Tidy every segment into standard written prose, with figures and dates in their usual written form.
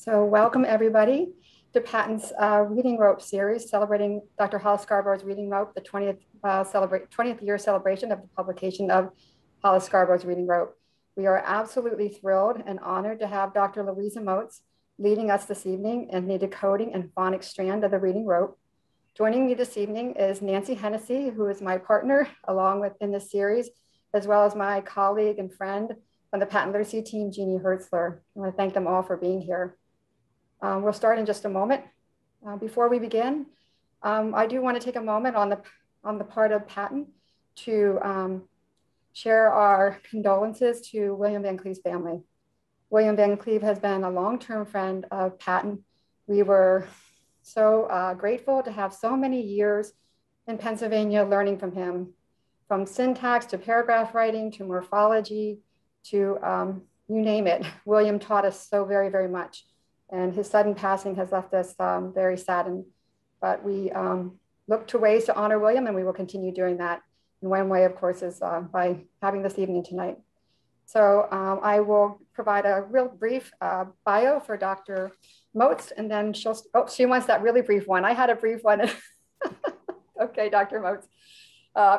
So welcome everybody to Patton's Reading Rope series, celebrating Dr. Hollis Scarborough's Reading Rope, the 20th year celebration of the publication of Hollis Scarborough's Reading Rope. We are absolutely thrilled and honored to have Dr. Louisa Moats leading us this evening in the Decoding and Phonics strand of the Reading Rope. Joining me this evening is Nancy Hennessy, who is my partner along with in this series, as well as my colleague and friend from the Patent Literacy team, Jeannie Hertzler. I want to thank them all for being here. We'll start in just a moment. Before we begin, I do want to take a moment on the part of Patton to share our condolences to William Van Cleve's family. William Van Cleve has been a long-term friend of Patton. We were so grateful to have so many years in Pennsylvania learning from him, from syntax to paragraph writing to morphology to you name it. William taught us so very, very much. And his sudden passing has left us very saddened. But we look to ways to honor William, and we will continue doing that. And one way, of course, is by having this evening tonight. So I will provide a real brief bio for Dr. Moats, and then she wants that really brief one. I had a brief one. Okay, Dr. Moats.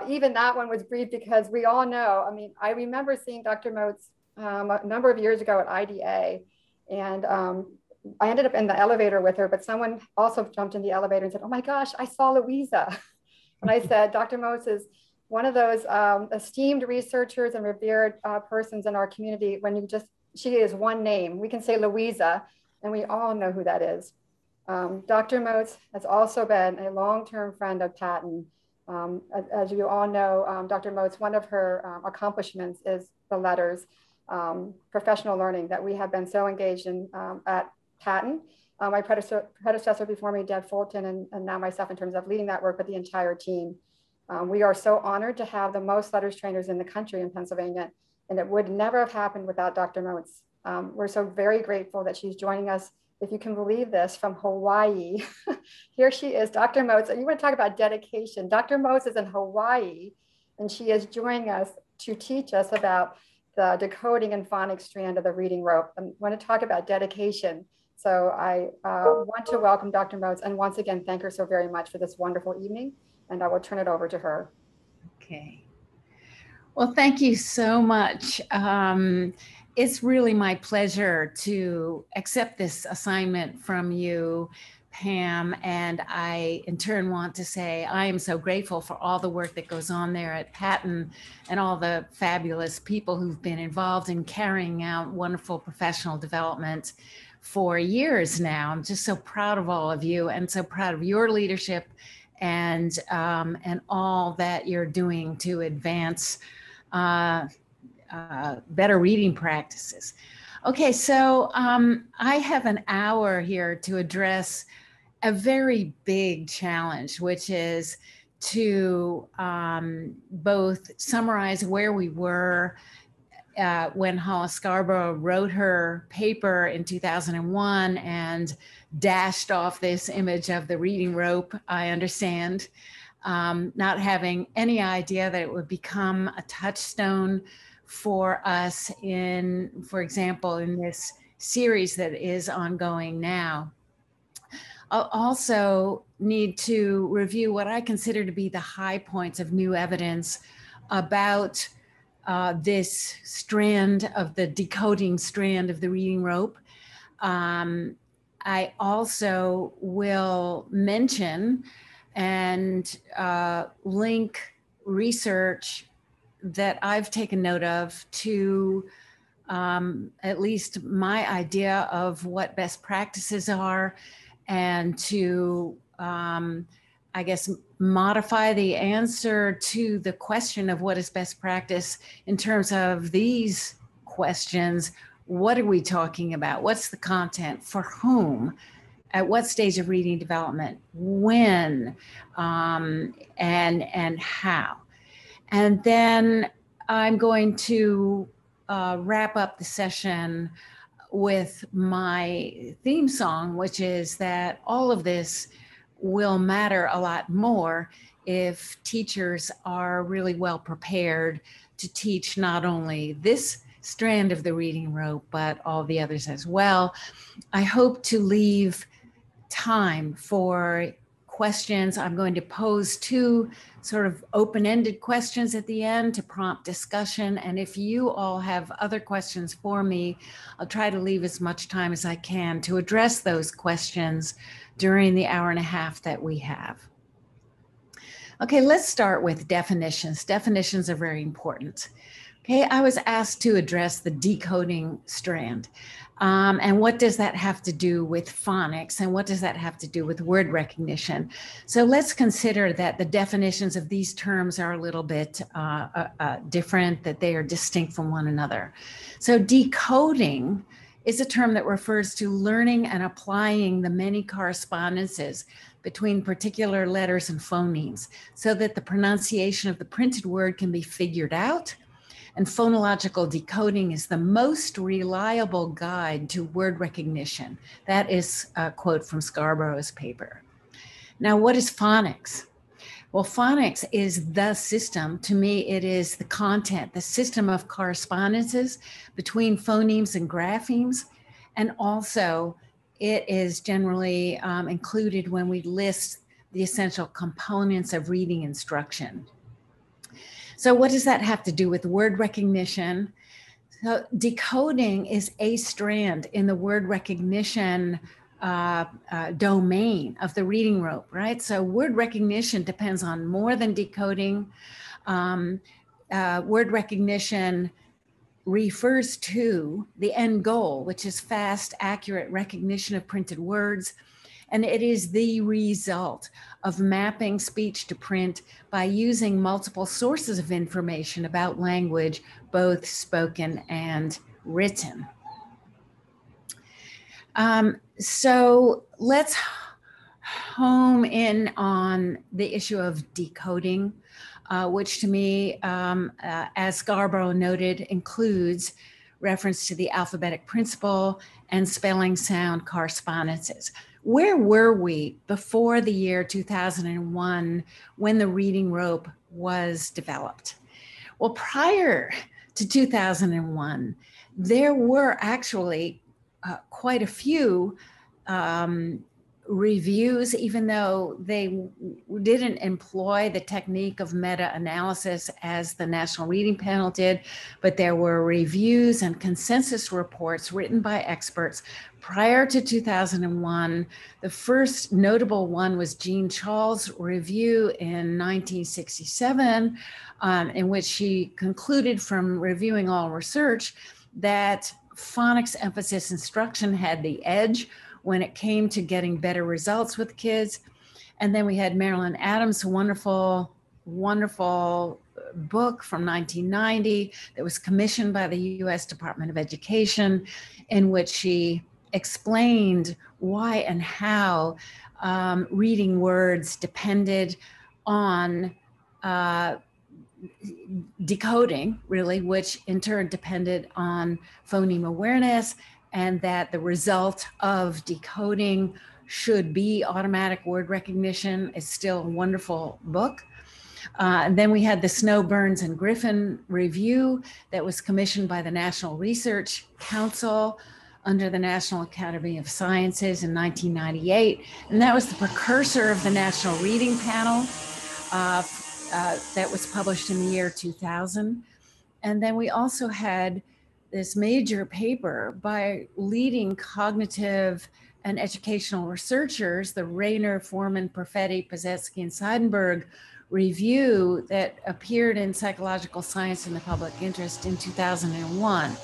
Even that one was brief because we all know, I mean, I remember seeing Dr. Moats a number of years ago at IDA, and I ended up in the elevator with her, but someone also jumped in the elevator and said, "Oh my gosh, I saw Louisa." And I said, Dr. Moats is one of those esteemed researchers and revered persons in our community. She is one name. We can say Louisa, and we all know who that is. Dr. Moats has also been a long-term friend of Patton. As you all know, Dr. Moats, one of her accomplishments is the letters, professional learning that we have been so engaged in at Patton. My predecessor before me, Deb Fulton, and now myself in terms of leading that work with the entire team. We are so honored to have the most letters trainers in the country in Pennsylvania, and it would never have happened without Dr. Moats. We're so very grateful that she's joining us, if you can believe this, from Hawaii. Here she is, Dr. Moats. You want to talk about dedication. Dr. Moats is in Hawaii, and she is joining us to teach us about the decoding and phonics strand of the reading rope. I want to talk about dedication. So I want to welcome Dr. Moats and once again, thank her so very much for this wonderful evening, and I will turn it over to her. Okay. Well, thank you so much. It's really my pleasure to accept this assignment from you, Pam, and I in turn want to say I am so grateful for all the work that goes on there at Patton and all the fabulous people who've been involved in carrying out wonderful professional development for years now. I'm just so proud of all of you and so proud of your leadership and all that you're doing to advance better reading practices. Okay, so I have an hour here to address a very big challenge, which is to both summarize where we were when Hollis Scarborough wrote her paper in 2001 and dashed off this image of the reading rope, I understand, not having any idea that it would become a touchstone for us in, for example, in this series that is ongoing now. I'll also need to review what I consider to be the high points of new evidence about this strand of the decoding strand of the reading rope. I also will mention and link research that I've taken note of to at least my idea of what best practices are, and to, I guess, modify the answer to the question of what is best practice in terms of these questions. What are we talking about? What's the content? For whom? At what stage of reading development? When? And how? And then I'm going to wrap up the session with my theme song, which is that all of this will matter a lot more if teachers are really well prepared to teach not only this strand of the reading rope, but all the others as well. I hope to leave time for questions. I'm going to pose 2 sort of open-ended questions at the end to prompt discussion. And if you all have other questions for me, I'll try to leave as much time as I can to address those questions during the hour and a half that we have. Okay, let's start with definitions. Definitions are very important. Okay, I was asked to address the decoding strand. And what does that have to do with phonics? And what does that have to do with word recognition? So let's consider that the definitions of these terms are a little bit different, that they are distinct from one another. So decoding is a term that refers to learning and applying the many correspondences between particular letters and phonemes so that the pronunciation of the printed word can be figured out. And phonological decoding is the most reliable guide to word recognition. That is a quote from Scarborough's paper. Now, what is phonics? Well, phonics is the system. To me, it is the content, the system of correspondences between phonemes and graphemes. And also, it is generally included when we list the essential components of reading instruction. So what does that have to do with word recognition? So decoding is a strand in the word recognition domain of the reading rope, right? So word recognition depends on more than decoding. Word recognition refers to the end goal, which is fast, accurate recognition of printed words. And it is the result of mapping speech to print by using multiple sources of information about language, both spoken and written. So let's home in on the issue of decoding, which to me, as Scarborough noted, includes reference to the alphabetic principle and spelling sound correspondences. Where were we before the year 2001 when the reading rope was developed? Well, prior to 2001, there were actually quite a few reviews, even though they didn't employ the technique of meta-analysis as the National Reading Panel did, but there were reviews and consensus reports written by experts prior to 2001. The first notable one was Jean Chall's review in 1967, in which she concluded from reviewing all research that phonics emphasis instruction had the edge when it came to getting better results with kids. And then we had Marilyn Adams' wonderful book from 1990 that was commissioned by the US Department of Education, in which she explained why and how reading words depended on decoding, really, which in turn depended on phoneme awareness, and that the result of decoding should be automatic word recognition. Is still a wonderful book. And then we had the Snow, Burns, and Griffin review that was commissioned by the National Research Council under the National Academy of Sciences in 1998. And that was the precursor of the National Reading Panel that was published in the year 2000. And then we also had this major paper by leading cognitive and educational researchers, the Rayner, Foreman, Perfetti, Pozetsky, and Seidenberg review that appeared in Psychological Science and the Public Interest in 2001.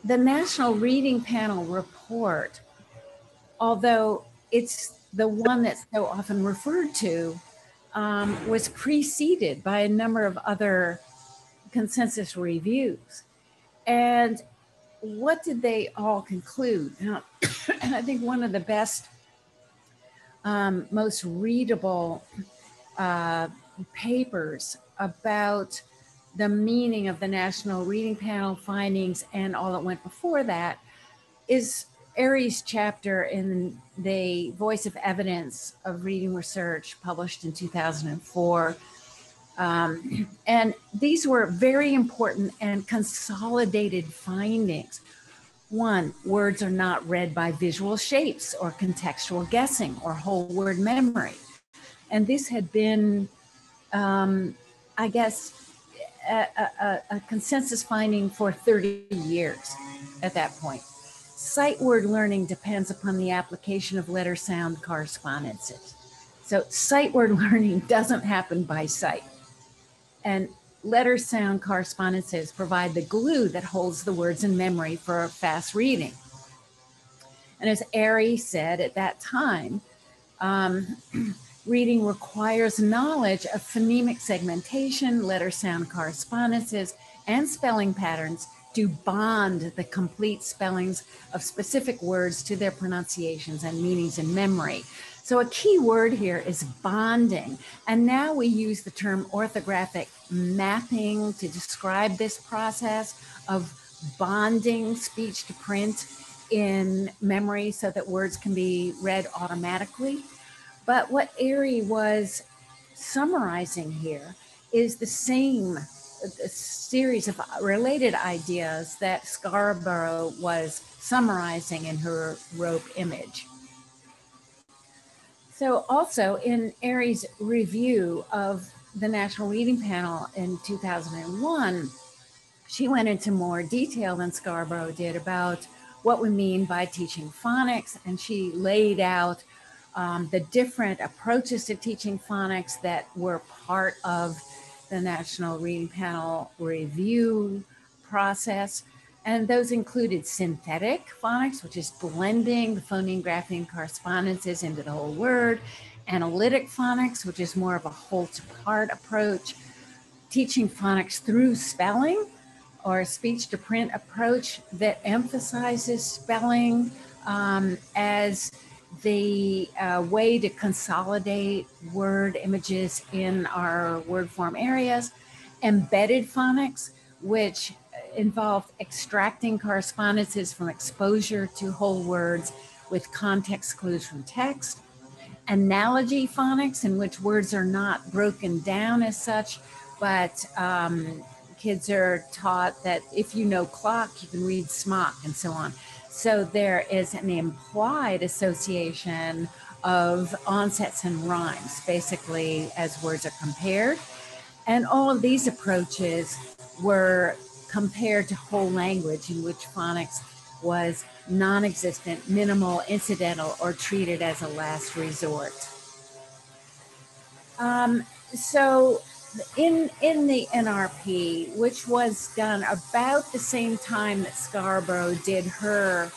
The National Reading Panel report, although it's the one that's so often referred to, was preceded by a number of other consensus reviews. And what did they all conclude? And I think one of the best, most readable papers about the meaning of the National Reading Panel findings and all that went before that is Aries' chapter in the Voice of Evidence of Reading Research, published in 2004. And these were very important and consolidated findings. One, words are not read by visual shapes or contextual guessing or whole word memory. And this had been, I guess, a consensus finding for 30 years at that point. Sight word learning depends upon the application of letter sound correspondences. So sight word learning doesn't happen by sight. And letter sound correspondences provide the glue that holds the words in memory for fast reading. And as Airy said at that time, reading requires knowledge of phonemic segmentation, letter sound correspondences, and spelling patterns to bond the complete spellings of specific words to their pronunciations and meanings in memory. So a key word here is bonding. And now we use the term orthographic mapping to describe this process of bonding speech to print in memory so that words can be read automatically. But what Airy was summarizing here is the same series of related ideas that Scarborough was summarizing in her rope image. So also in Airy's review of the National Reading Panel in 2001, she went into more detail than Scarborough did about what we mean by teaching phonics, and she laid out the different approaches to teaching phonics that were part of the National Reading Panel review process. And those included synthetic phonics, which is blending the phoneme, grapheme correspondences into the whole word, analytic phonics, which is more of a whole to part approach, teaching phonics through spelling, or a speech to print approach that emphasizes spelling as the way to consolidate word images in our word form areas, embedded phonics, which involved extracting correspondences from exposure to whole words with context clues from text, analogy phonics, in which words are not broken down as such, but kids are taught that if you know clock, you can read smock and so on. So there is an implied association of onsets and rhymes, basically, as words are compared. And all of these approaches were compared to whole language, in which phonics was non-existent, minimal, incidental, or treated as a last resort. So in the NRP, which was done about the same time that Scarborough did her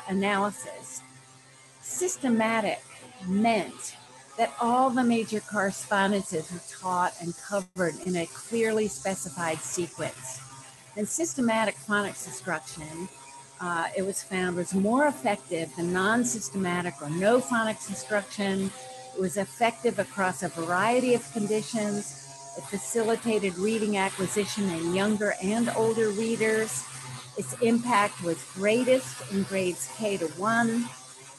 analysis, systematic meant that all the major correspondences were taught and covered in a clearly specified sequence. And systematic phonics instruction, it was found, was more effective than non-systematic or no phonics instruction. It was effective across a variety of conditions. It facilitated reading acquisition in younger and older readers. Its impact was greatest in grades K to 1.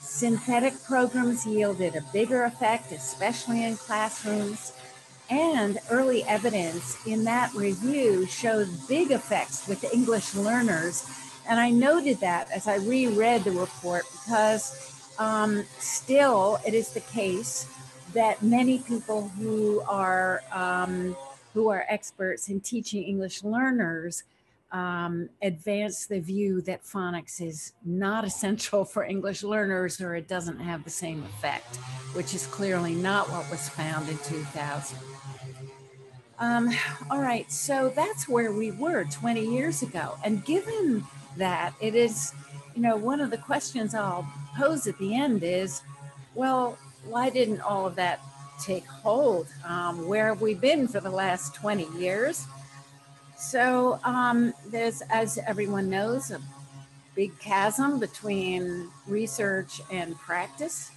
Synthetic programs yielded a bigger effect, especially in classrooms. And early evidence in that review showed big effects with English learners. And I noted that as I reread the report, because still it is the case that many people who are experts in teaching English learners advance the view that phonics is not essential for English learners, or it doesn't have the same effect, which is clearly not what was found in 2000. All right, so that's where we were 20 years ago. And given that, it is, one of the questions I'll pose at the end is, well, why didn't all of that take hold? Where have we been for the last 20 years? So there's, as everyone knows, a big chasm between research and practice.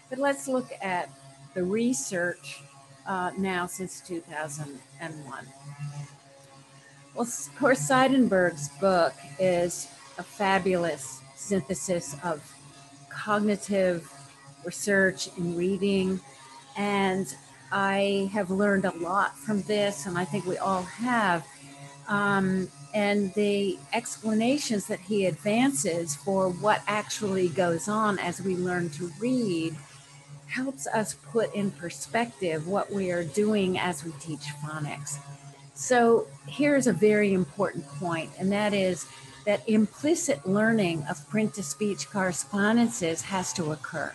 But let's look at the research now since 2001. Well, of course, Seidenberg's book is a fabulous synthesis of cognitive research in reading, and I have learned a lot from this, and I think we all have. And the explanations that he advances for what actually goes on as we learn to read helps us put in perspective what we are doing as we teach phonics. So here's a very important point, and that is that implicit learning of print-to-speech correspondences has to occur.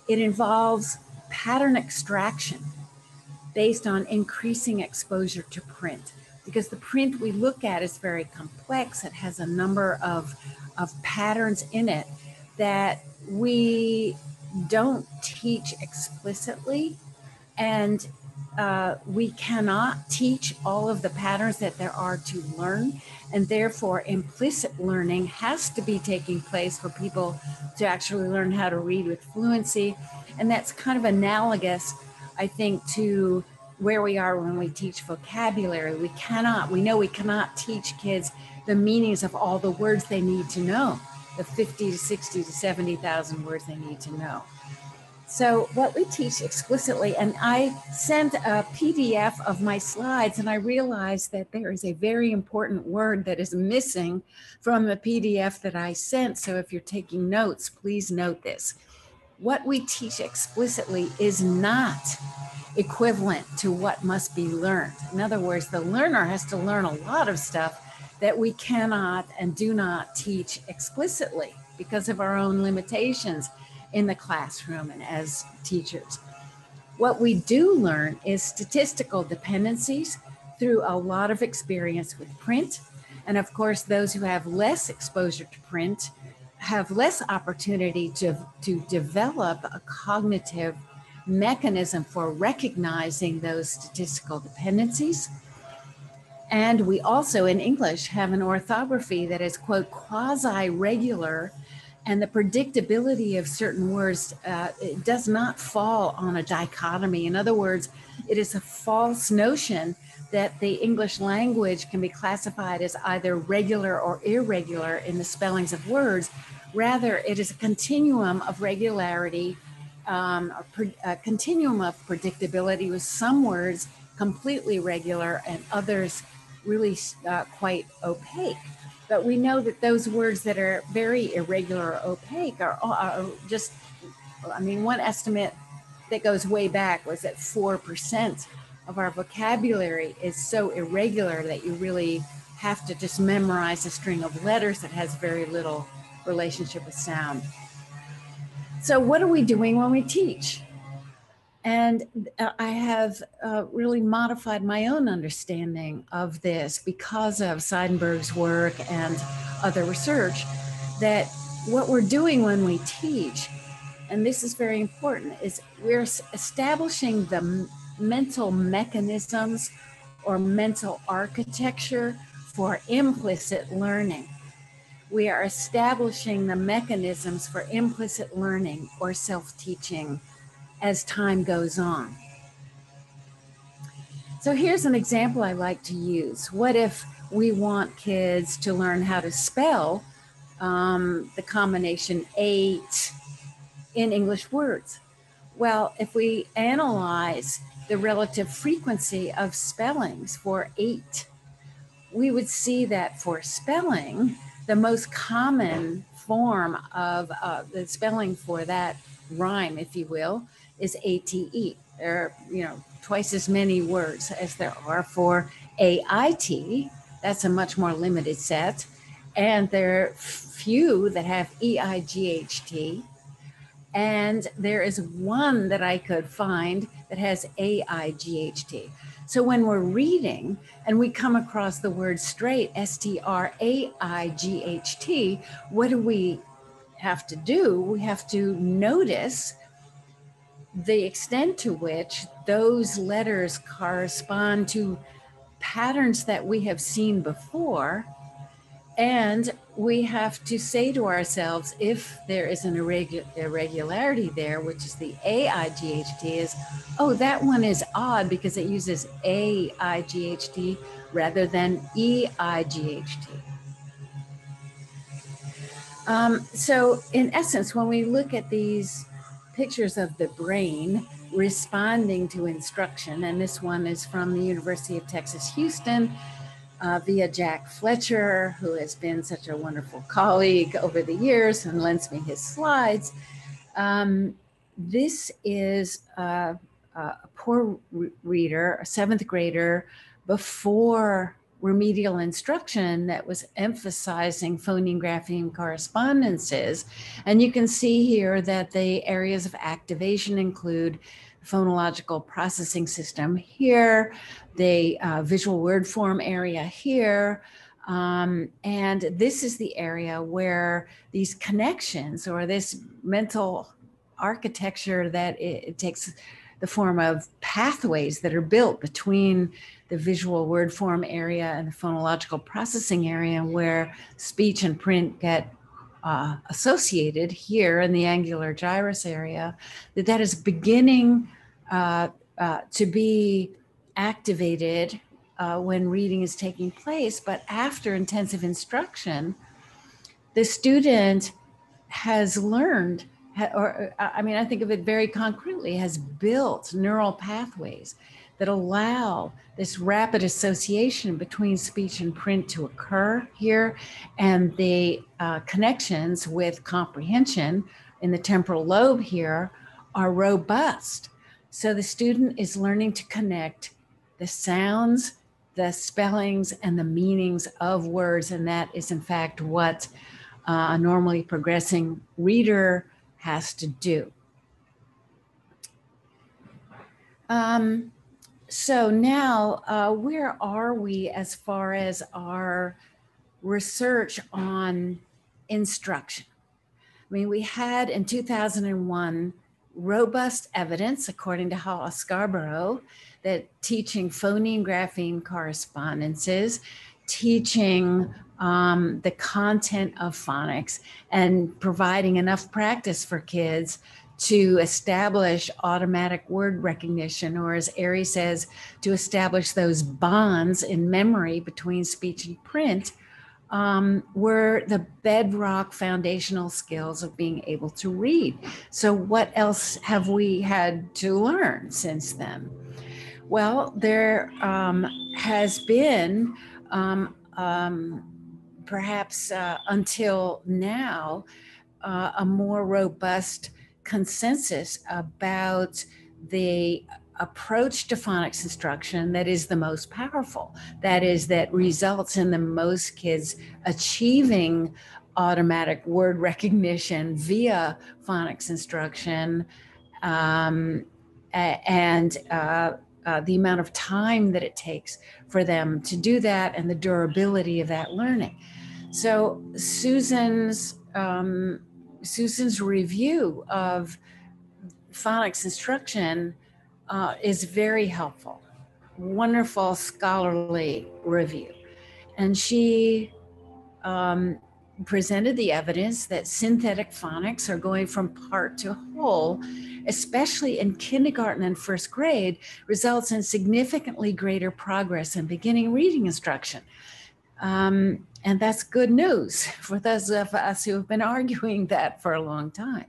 It involves pattern extraction based on increasing exposure to print, because the print we look at is very complex. It has a number of patterns in it that we don't teach explicitly, and we cannot teach all of the patterns that there are to learn, and therefore implicit learning has to be taking place for people to actually learn how to read with fluency. And that's kind of analogous, I think, to where we are when we teach vocabulary. We know we cannot teach kids the meanings of all the words they need to know, the 50 to 60 to 70,000 words they need to know. So what we teach explicitly, and I sent a PDF of my slides, and I realized that there is a very important word that is missing from the PDF that I sent. So if you're taking notes, please note this. What we teach explicitly is not equivalent to what must be learned. In other words, the learner has to learn a lot of stuff that we cannot and do not teach explicitly because of our own limitations in the classroom and as teachers. What we do learn is statistical dependencies through a lot of experience with print. And of course, those who have less exposure to print have less opportunity to develop a cognitive mechanism for recognizing those statistical dependencies. And we also, in English, have an orthography that is, quote, quasi-regular, and the predictability of certain words it does not fall on a dichotomy. In other words, it is a false notion that the English language can be classified as either regular or irregular in the spellings of words. Rather, it is a continuum of regularity, a continuum of predictability, with some words completely regular and others really quite opaque. But we know that those words that are very irregular or opaque are just, I mean, one estimate that goes way back was that 4% of our vocabulary is so irregular that you really have to just memorize a string of letters that has very little relationship with sound. So what are we doing when we teach? And I have really modified my own understanding of this because of Seidenberg's work and other research, that what we're doing when we teach, and this is very important, is we're establishing the mental mechanisms or mental architecture for implicit learning. We are establishing the mechanisms for implicit learning or self-teaching as time goes on. So here's an example I like to use. What if we want kids to learn how to spell the combination 8 in English words? Well, if we analyze the relative frequency of spellings for 8, we would see that for spelling, the most common form of the spelling for that rhyme, if you will, is ATE. There are, twice as many words as there are for AIT. That's a much more limited set. And there are few that have EIGHT. And there is one that I could find that has AIGHT. So when we're reading and we come across the word straight, STRAIGHT, what do we have to do? We have to notice the extent to which those letters correspond to patterns that we have seen before. And we have to say to ourselves, if there is an irregularity there, which is the AIGHT, is, oh, that one is odd because it uses AIGHT rather than EIGHT. So in essence, when we look at these pictures of the brain, responding to instruction. And this one is from the University of Texas, Houston, via Jack Fletcher, who has been such a wonderful colleague over the years and lends me his slides. This is a poor reader, a 7th grader, before remedial instruction that was emphasizing phoneme, grapheme correspondences. And you can see here that the areas of activation include phonological processing system here, the visual word form area here, and this is the area where these connections or this mental architecture that it takes the form of pathways that are built between the visual word form area and the phonological processing area, where speech and print get associated here in the angular gyrus area, that is beginning to be activated when reading is taking place. But after intensive instruction, the student has learned, or I mean, I think of it very concretely, has built neural pathways that allow this rapid association between speech and print to occur here, and the connections with comprehension in the temporal lobe here are robust. So the student is learning to connect the sounds, the spellings, and the meanings of words, and that is in fact what a normally progressing reader has to do. So now, where are we as far as our research on instruction? I mean, we had in 2001 robust evidence, according to Scarborough, that teaching phoneme, grapheme correspondences, teaching the content of phonics, and providing enough practice for kids to establish automatic word recognition, or as Ari says, to establish those bonds in memory between speech and print, were the bedrock foundational skills of being able to read. So what else have we had to learn since then? Well, there has been, perhaps until now, a more robust consensus about the approach to phonics instruction that is the most powerful. That is, that results in the most kids achieving automatic word recognition via phonics instruction, and the amount of time that it takes for them to do that and the durability of that learning. So Susan's review of phonics instruction is very helpful. Wonderful scholarly review. And she presented the evidence that synthetic phonics are going from part to whole, especially in kindergarten and first grade, results in significantly greater progress in beginning reading instruction. And that's good news for those of us who have been arguing that for a long time.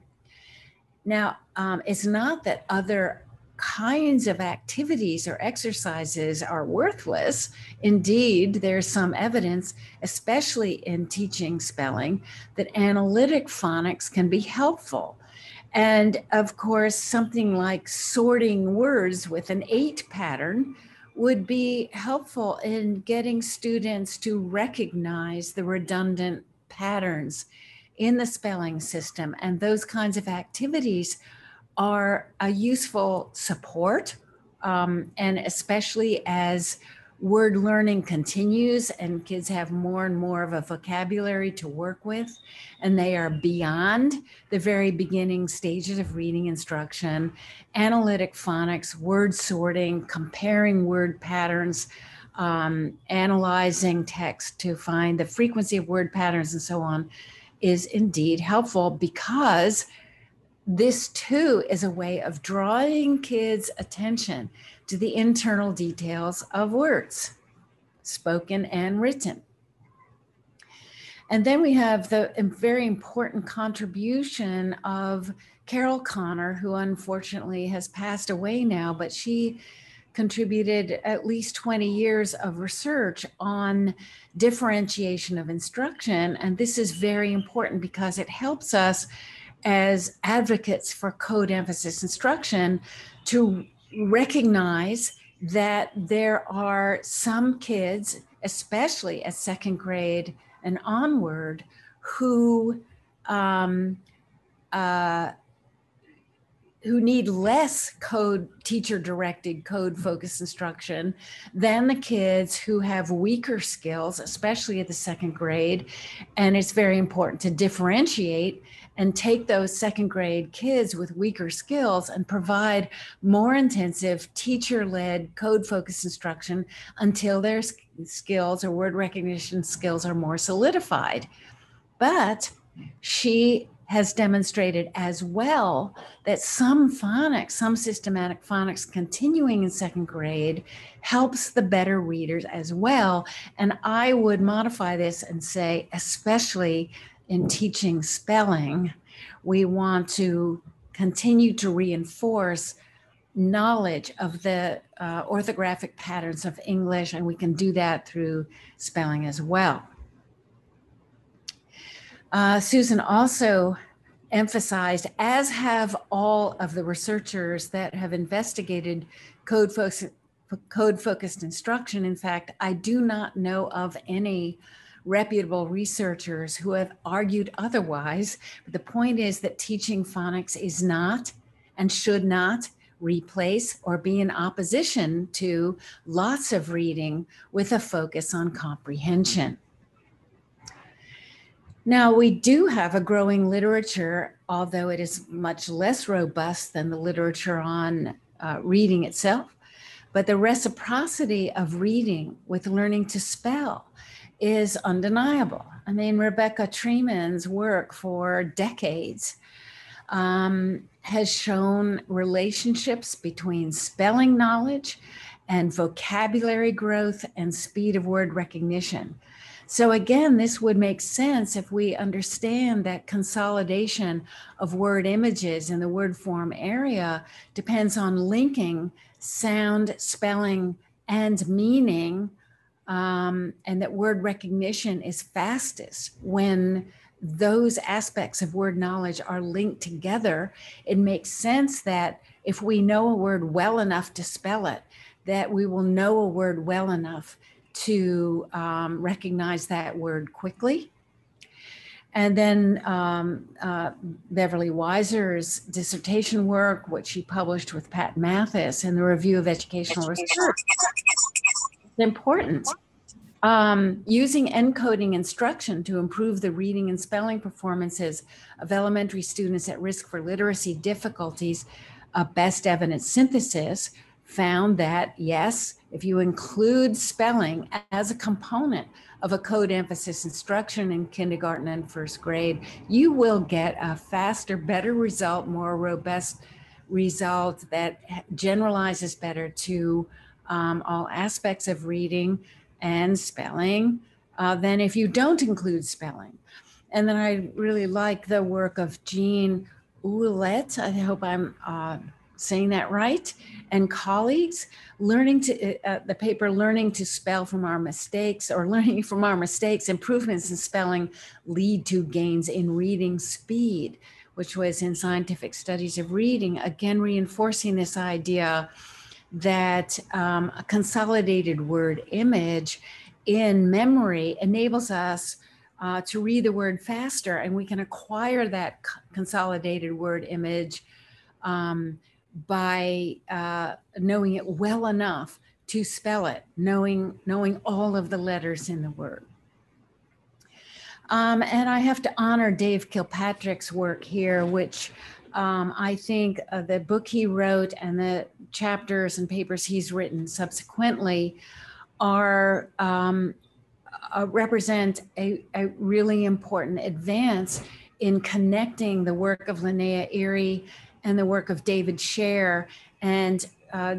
Now, it's not that other kinds of activities or exercises are worthless. Indeed, there's some evidence, especially in teaching spelling, that analytic phonics can be helpful. And of course, something like sorting words with an 8 pattern would be helpful in getting students to recognize the redundant patterns in the spelling system. And those kinds of activities are a useful support, and especially as word learning continues and kids have more and more of a vocabulary to work with, and they are beyond the very beginning stages of reading instruction, analytic phonics, word sorting, comparing word patterns, analyzing text to find the frequency of word patterns and so on, is indeed helpful, because this too is a way of drawing kids' attention to the internal details of words, spoken and written. And then we have the very important contribution of Carol Connor, who unfortunately has passed away now, but she contributed at least 20 years of research on differentiation of instruction. And this is very important because it helps us as advocates for code emphasis instruction to recognize that there are some kids, especially at second grade and onward, who need less teacher-directed code-focused instruction than the kids who have weaker skills, especially at the second grade. And it's very important to differentiate and take those second grade kids with weaker skills and provide more intensive teacher-led code-focused instruction until their skills or word recognition skills are more solidified. But she has demonstrated as well that some phonics, some systematic phonics continuing in second grade helps the better readers as well. And I would modify this and say, especially in teaching spelling, we want to continue to reinforce knowledge of the orthographic patterns of English, and we can do that through spelling as well. Susan also emphasized, as have all of the researchers that have investigated code-focused instruction. In fact, I do not know of any reputable researchers who have argued otherwise. But the point is that teaching phonics is not and should not replace or be in opposition to lots of reading with a focus on comprehension. Now, we do have a growing literature, although it is much less robust than the literature on reading itself. But the reciprocity of reading with learning to spell is undeniable. I mean, Rebecca Treeman's work for decades has shown relationships between spelling knowledge and vocabulary growth and speed of word recognition. So again, this would make sense if we understand that consolidation of word images in the word form area depends on linking sound, spelling, and meaning, and that word recognition is fastest when those aspects of word knowledge are linked together. It makes sense that if we know a word well enough to spell it, that we will know a word well enough to recognize that word quickly. And then Beverly Weiser's dissertation work, which she published with Pat Mathis in the Review of Educational Research, is important. Using encoding instruction to improve the reading and spelling performances of elementary students at risk for literacy difficulties, best evidence synthesis found that, yes, if you include spelling as a component of a code emphasis instruction in kindergarten and first grade, you will get a faster, better result, more robust result that generalizes better to all aspects of reading and spelling than if you don't include spelling. And then I really like the work of Jean Ouellette, I hope I'm saying that right, and colleagues, learning to, the paper Learning to Spell from Our Mistakes, or Learning from Our Mistakes, Improvements in Spelling Lead to Gains in Reading Speed, which was in Scientific Studies of Reading, again reinforcing this idea that a consolidated word image in memory enables us to read the word faster, and we can acquire that consolidated word image by knowing it well enough to spell it, knowing all of the letters in the word. And I have to honor Dave Kilpatrick's work here, which I think the book he wrote and the chapters and papers he's written subsequently are represent a really important advance in connecting the work of Linnea Erie and the work of David Scher. And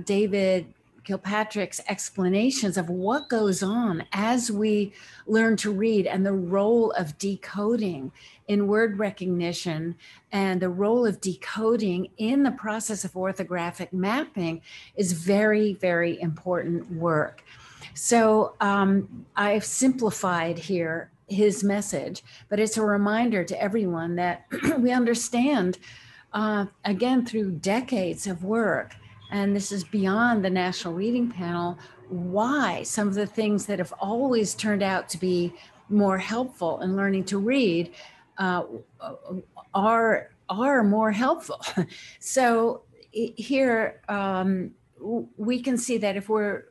David Kilpatrick's explanations of what goes on as we learn to read and the role of decoding in word recognition and the role of decoding in the process of orthographic mapping is very, very important work. So I've simplified here his message, but it's a reminder to everyone that we understand, again, through decades of work, and this is beyond the National Reading Panel, why some of the things that have always turned out to be more helpful in learning to read are more helpful. So here we can see that if we're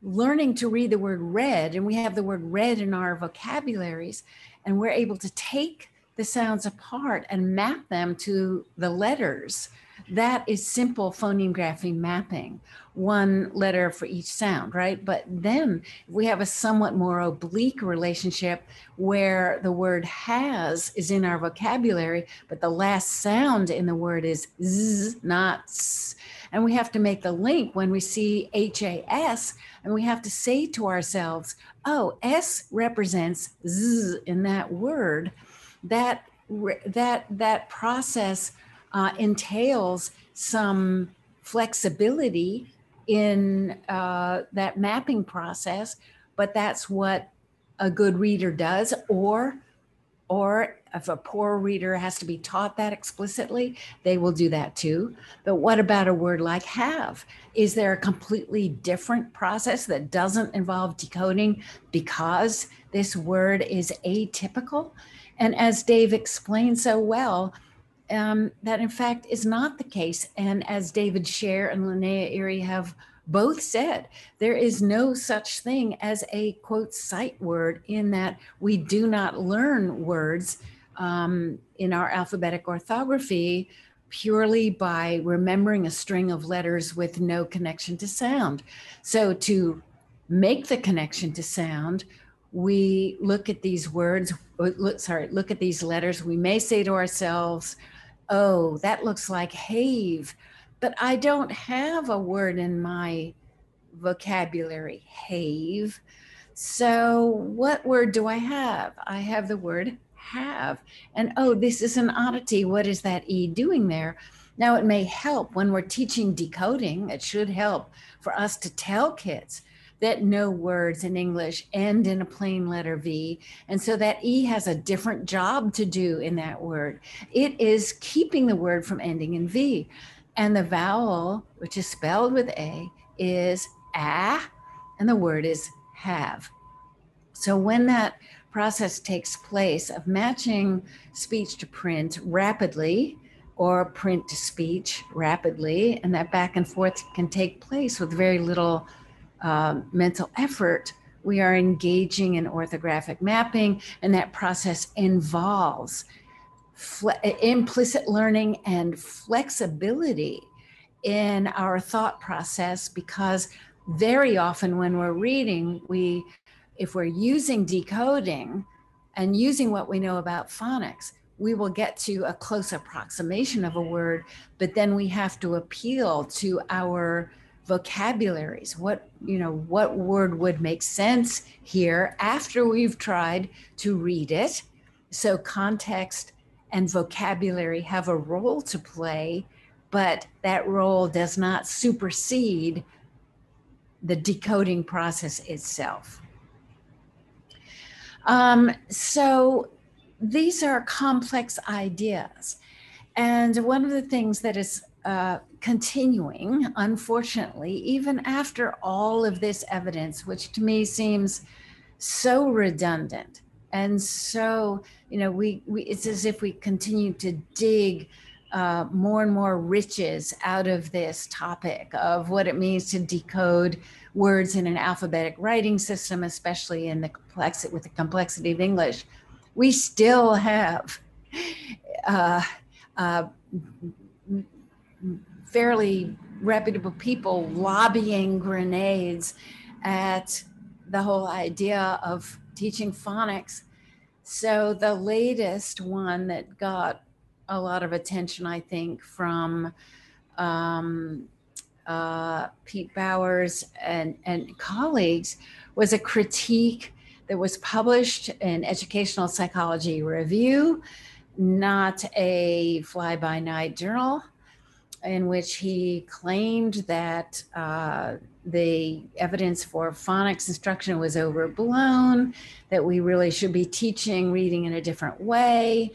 learning to read the word red, and we have the word red in our vocabularies, and we're able to take the sounds apart and map them to the letters, that is simple phoneme grapheme mapping, one letter for each sound, right? But then we have a somewhat more oblique relationship where the word has is in our vocabulary, but the last sound in the word is z, not s. And we have to make the link when we see HAS, and we have to say to ourselves, oh, S represents Z in that word. That process entails some flexibility in that mapping process, but that's what a good reader does, or if a poor reader has to be taught that explicitly, they will do that too. But what about a word like have? Is there a completely different process that doesn't involve decoding because this word is atypical? And as Dave explained so well, that in fact is not the case. And as David Scher and Linnea Erie have both said, there is no such thing as a quote sight word, in that we do not learn words in our alphabetic orthography purely by remembering a string of letters with no connection to sound. So to make the connection to sound, we look at these words, look at these letters. We may say to ourselves, oh, that looks like have, but I don't have a word in my vocabulary, have. So what word do I have? I have the word have. And oh, this is an oddity. What is that E doing there? Now, it may help when we're teaching decoding. It should help for us to tell kids that no words in English end in a plain letter V. And so that E has a different job to do in that word. It is keeping the word from ending in V. And the vowel, which is spelled with A, is A, and the word is have. So when that process takes place of matching speech to print rapidly, or print to speech rapidly, and that back and forth can take place with very little mental effort, we are engaging in orthographic mapping, and that process involves implicit learning and flexibility in our thought process, because very often when we're reading, if we're using decoding and using what we know about phonics, we will get to a close approximation of a word, but then we have to appeal to our vocabularies. What word would make sense here after we've tried to read it? So context and vocabulary have a role to play, but that role does not supersede the decoding process itself. So these are complex ideas. And one of the things that is continuing, unfortunately, even after all of this evidence, which to me seems so redundant, and so, it's as if we continue to dig more and more riches out of this topic of what it means to decode words in an alphabetic writing system, especially in with the complexity of English. We still have fairly reputable people lobbying grenades at the whole idea of teaching phonics. So the latest one that got a lot of attention, I think, from Pete Bowers and colleagues was a critique that was published in Educational Psychology Review, not a fly-by-night journal, in which he claimed that the evidence for phonics instruction was overblown, that we really should be teaching reading in a different way,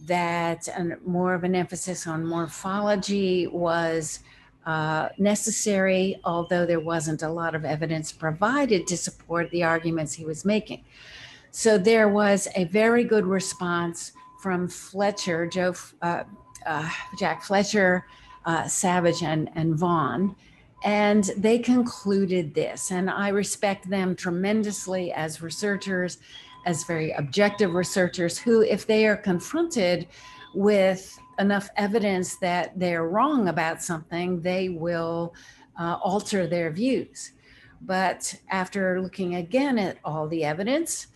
that more of an emphasis on morphology was necessary, although there wasn't a lot of evidence provided to support the arguments he was making. So there was a very good response from Fletcher, Jack Fletcher, Savage, and Vaughn, and they concluded this. And I respect them tremendously as researchers, as very objective researchers who, if they are confronted with enough evidence that they're wrong about something, they will alter their views. But after looking again at all the evidence,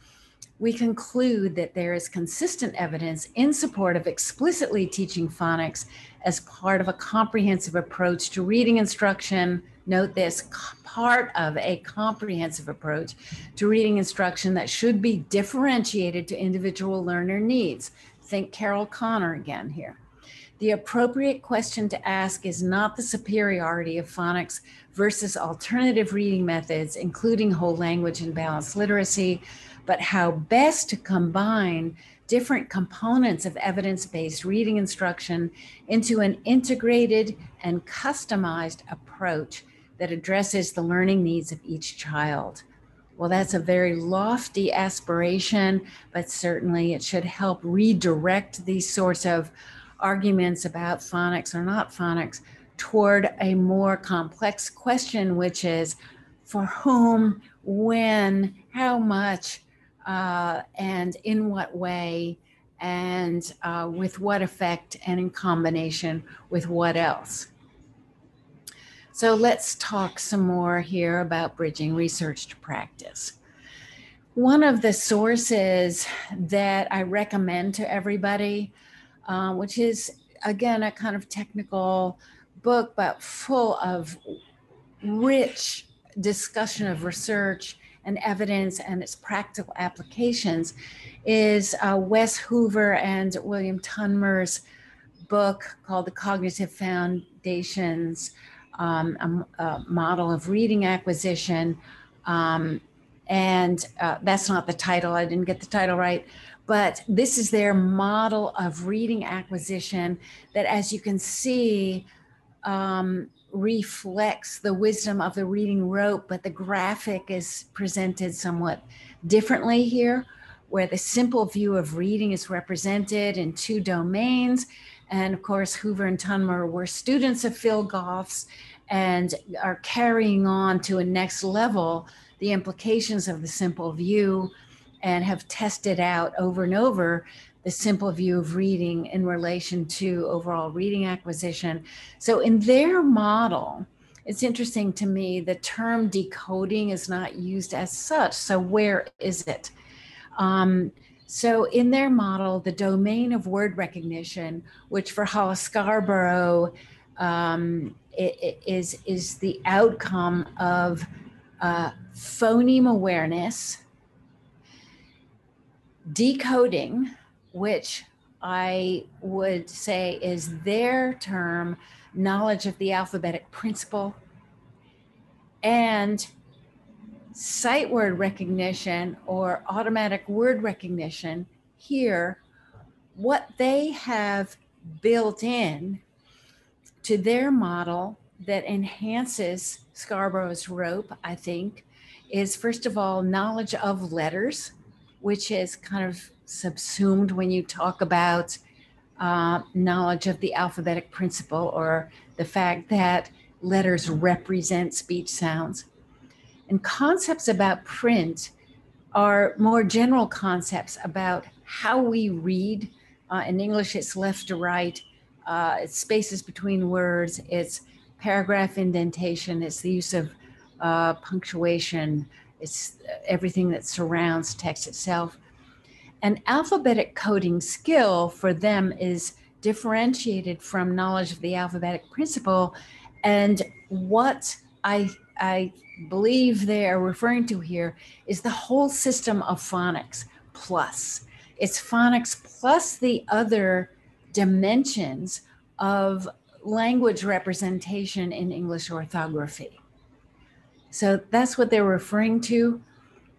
we conclude that there is consistent evidence in support of explicitly teaching phonics as part of a comprehensive approach to reading instruction. Note this, part of a comprehensive approach to reading instruction that should be differentiated to individual learner needs. Think Carol Connor again here. The appropriate question to ask is not the superiority of phonics versus alternative reading methods, including whole language and balanced literacy, but how best to combine different components of evidence-based reading instruction into an integrated and customized approach that addresses the learning needs of each child. Well, that's a very lofty aspiration, but certainly it should help redirect these sorts of arguments about phonics or not phonics toward a more complex question, which is for whom, when, how much, and in what way, and with what effect, and in combination with what else. So let's talk some more here about bridging research to practice. One of the sources that I recommend to everybody, which is, again, a kind of technical book, but full of rich discussion of research and evidence and its practical applications, is Wes Hoover and William Tunmer's book called The Cognitive Foundations, a model of reading acquisition. And that's not the title, I didn't get the title right, but this is their model of reading acquisition that, as you can see, reflects the wisdom of the reading rope, but the graphic is presented somewhat differently here, where the simple view of reading is represented in two domains. And of course, Hoover and Tunmer were students of Phil Goff's and are carrying on to a next level the implications of the simple view and have tested out over and over the simple view of reading in relation to overall reading acquisition. So in their model, it's interesting to me, the term decoding is not used as such. So where is it? So in their model, the domain of word recognition, which for Hollis Scarborough is the outcome of phoneme awareness, decoding, which I would say is their term, knowledge of the alphabetic principle, and sight word recognition or automatic word recognition. Here, what they have built in to their model that enhances Scarborough's rope, I think, is first of all, knowledge of letters, which is kind of subsumed when you talk about knowledge of the alphabetic principle, or the fact that letters represent speech sounds. And concepts about print are more general concepts about how we read. In English, it's left to right, it's spaces between words, it's paragraph indentation, it's the use of punctuation, it's everything that surrounds text itself. And alphabetic coding skill for them is differentiated from knowledge of the alphabetic principle and what I believe they are referring to here is the whole system of phonics plus. It's phonics plus the other dimensions of language representation in English orthography. So that's what they're referring to.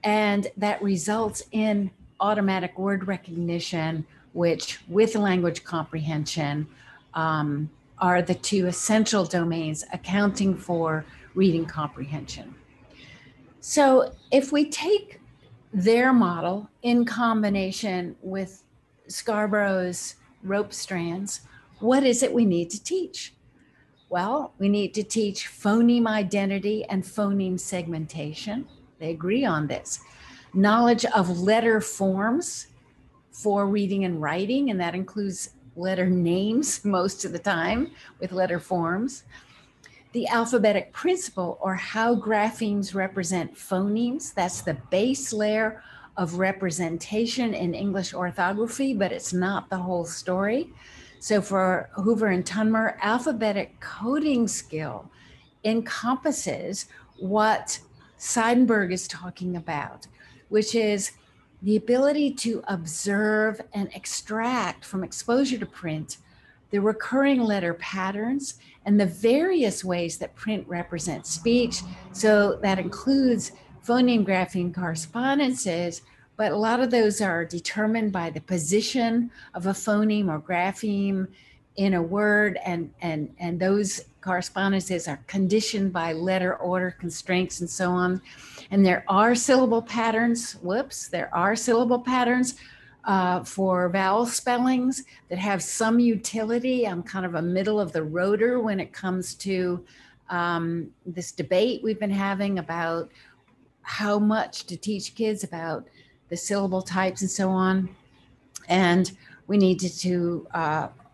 And that results in automatic word recognition, which with language comprehension are the two essential domains accounting for reading comprehension. So if we take their model in combination with Scarborough's rope strands, what is it we need to teach? Well, we need to teach phoneme identity and phoneme segmentation. They agree on this. Knowledge of letter forms for reading and writing, and that includes letter names most of the time with letter forms. The alphabetic principle, or how graphemes represent phonemes, that's the base layer of representation in English orthography, but it's not the whole story. So for Hoover and Tunmer, alphabetic coding skill encompasses what Seidenberg is talking about, which is the ability to observe and extract from exposure to print the recurring letter patterns and the various ways that print represents speech. So that includes phoneme grapheme correspondences, but a lot of those are determined by the position of a phoneme or grapheme in a word, and those correspondences are conditioned by letter order constraints and so on. And there are syllable patterns, there are syllable patterns for vowel spellings that have some utility. I'm kind of a middle of the roader when it comes to this debate we've been having about how much to teach kids about the syllable types and so on. And we needed to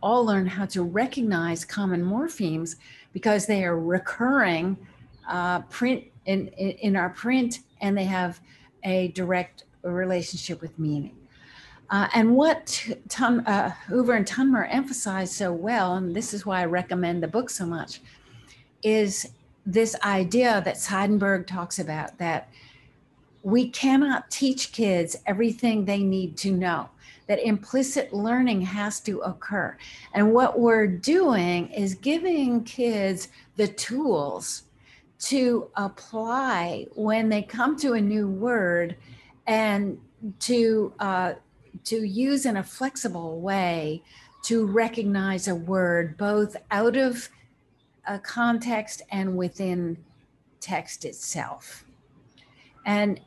all learn how to recognize common morphemes because they are recurring print in our print, and they have a direct relationship with meaning. And what Hoover and Tunmer emphasize so well, and this is why I recommend the book so much, is this idea that Seidenberg talks about, that we cannot teach kids everything they need to know, that implicit learning has to occur. And what we're doing is giving kids the tools to apply when they come to a new word, and to use in a flexible way to recognize a word both out of a context and within text itself. And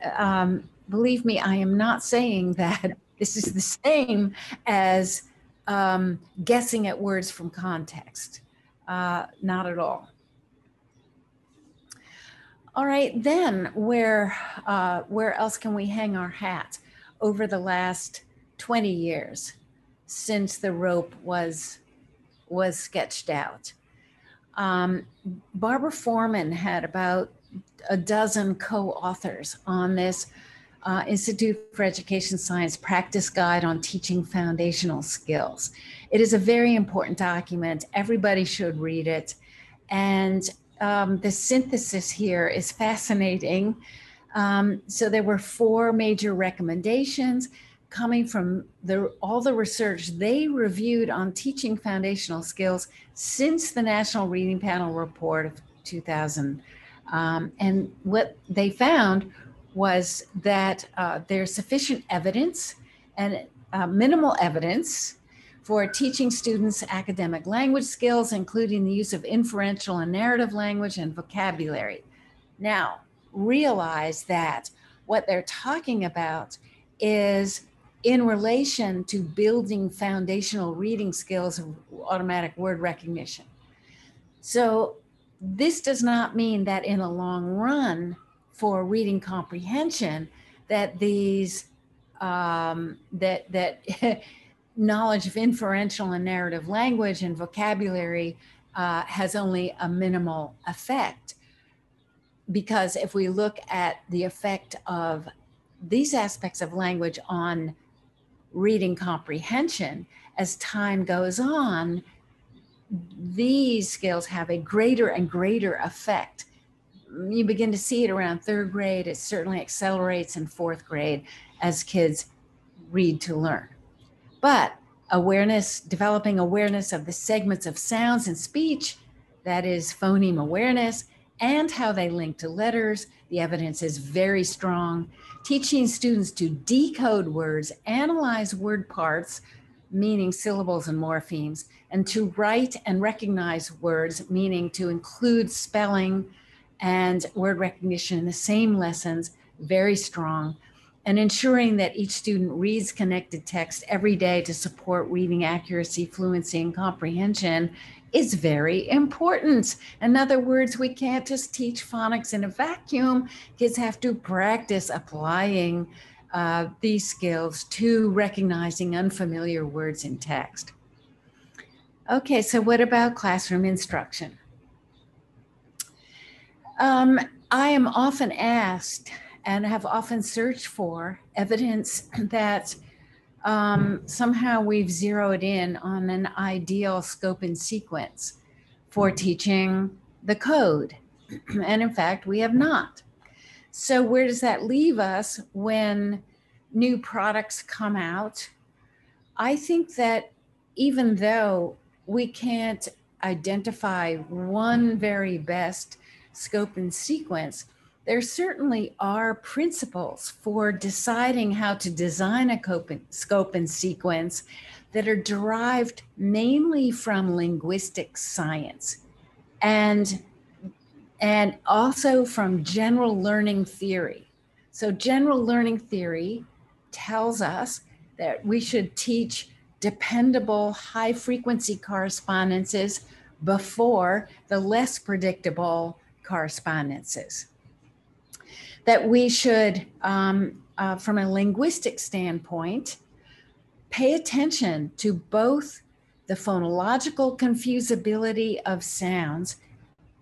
believe me, I am not saying that this is the same as guessing at words from context. Not at all. All right, then where else can we hang our hat over the last 20 years since the rope was sketched out? Barbara Foreman had about a dozen co-authors on this Institute for Education Science Practice Guide on Teaching Foundational Skills. It is a very important document. Everybody should read it. And the synthesis here is fascinating. So there were 4 major recommendations coming from all the research they reviewed on teaching foundational skills since the National Reading Panel report of 2000. And what they found was that there's sufficient evidence and minimal evidence for teaching students academic language skills, including the use of inferential and narrative language and vocabulary. Now, realize that what they're talking about is in relation to building foundational reading skills of automatic word recognition. So this does not mean that in a long run for reading comprehension that these knowledge of inferential and narrative language and vocabulary has only a minimal effect. Because if we look at the effect of these aspects of language on reading comprehension, as time goes on, these skills have a greater and greater effect. You begin to see it around third grade. It certainly accelerates in fourth grade as kids read to learn. But developing awareness of the segments of sounds in speech, that is phoneme awareness, and how they link to letters, the evidence is very strong. Teaching students to decode words, analyze word parts, meaning syllables and morphemes, and to write and recognize words, meaning to include spelling and word recognition in the same lessons, very strong. And ensuring that each student reads connected text every day to support reading accuracy, fluency, and comprehension is very important. In other words, we can't just teach phonics in a vacuum. Kids have to practice applying these skills to recognizing unfamiliar words in text. Okay, so what about classroom instruction? I am often asked and have often searched for evidence that somehow we've zeroed in on an ideal scope and sequence for teaching the code. And in fact, we have not. So where does that leave us when new products come out? I think that even though we can't identify one very best scope and sequence, there certainly are principles for deciding how to design a scope and sequence that are derived mainly from linguistic science and also from general learning theory. So general learning theory tells us that we should teach dependable high frequency correspondences before the less predictable correspondences. That we should, from a linguistic standpoint, pay attention to both the phonological confusability of sounds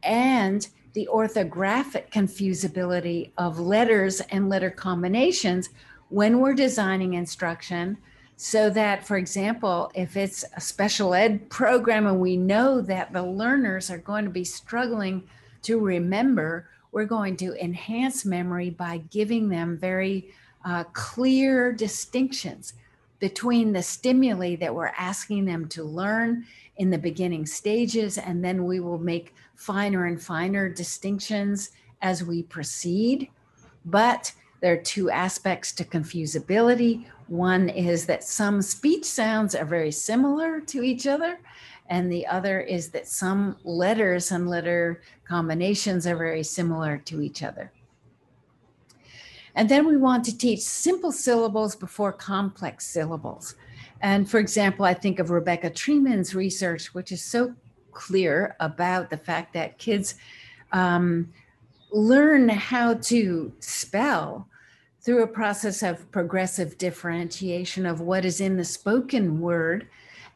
and the orthographic confusability of letters and letter combinations when we're designing instruction, so that, for example, if it's a special ed program and we know that the learners are going to be struggling to remember, we're going to enhance memory by giving them very clear distinctions between the stimuli that we're asking them to learn in the beginning stages, and then we will make finer and finer distinctions as we proceed. But there are two aspects to confusability. One is that some speech sounds are very similar to each other, and the other is that some letters and letter combinations are very similar to each other. And then we want to teach simple syllables before complex syllables. And for example, I think of Rebecca Treeman's research, which is so clear about the fact that kids learn how to spell through a process of progressive differentiation of what is in the spoken word,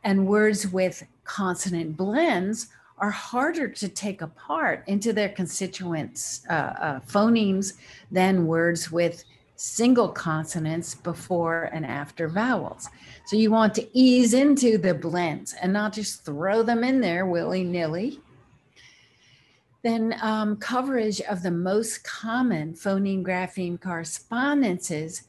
and words with consonant blends are harder to take apart into their constituents phonemes than words with single consonants before and after vowels. So you want to ease into the blends and not just throw them in there willy-nilly. Then coverage of the most common phoneme grapheme correspondences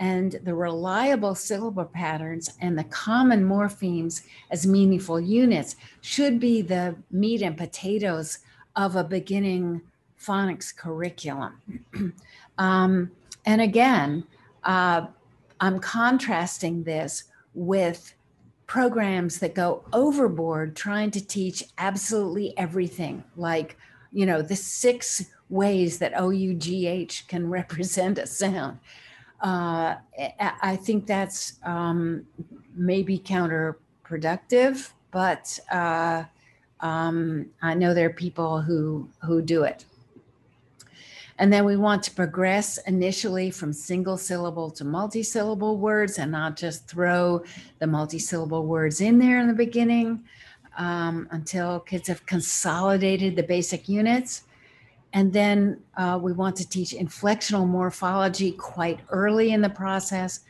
and the reliable syllable patterns and the common morphemes as meaningful units should be the meat and potatoes of a beginning phonics curriculum. And again, I'm contrasting this with programs that go overboard trying to teach absolutely everything, like, you know, the 6 ways that OUGH can represent a sound. I think that's maybe counterproductive, but I know there are people who do it. And then we want to progress initially from single syllable to multi-syllable words and not just throw the multi-syllable words in there in the beginning until kids have consolidated the basic units. And then we want to teach inflectional morphology quite early in the process,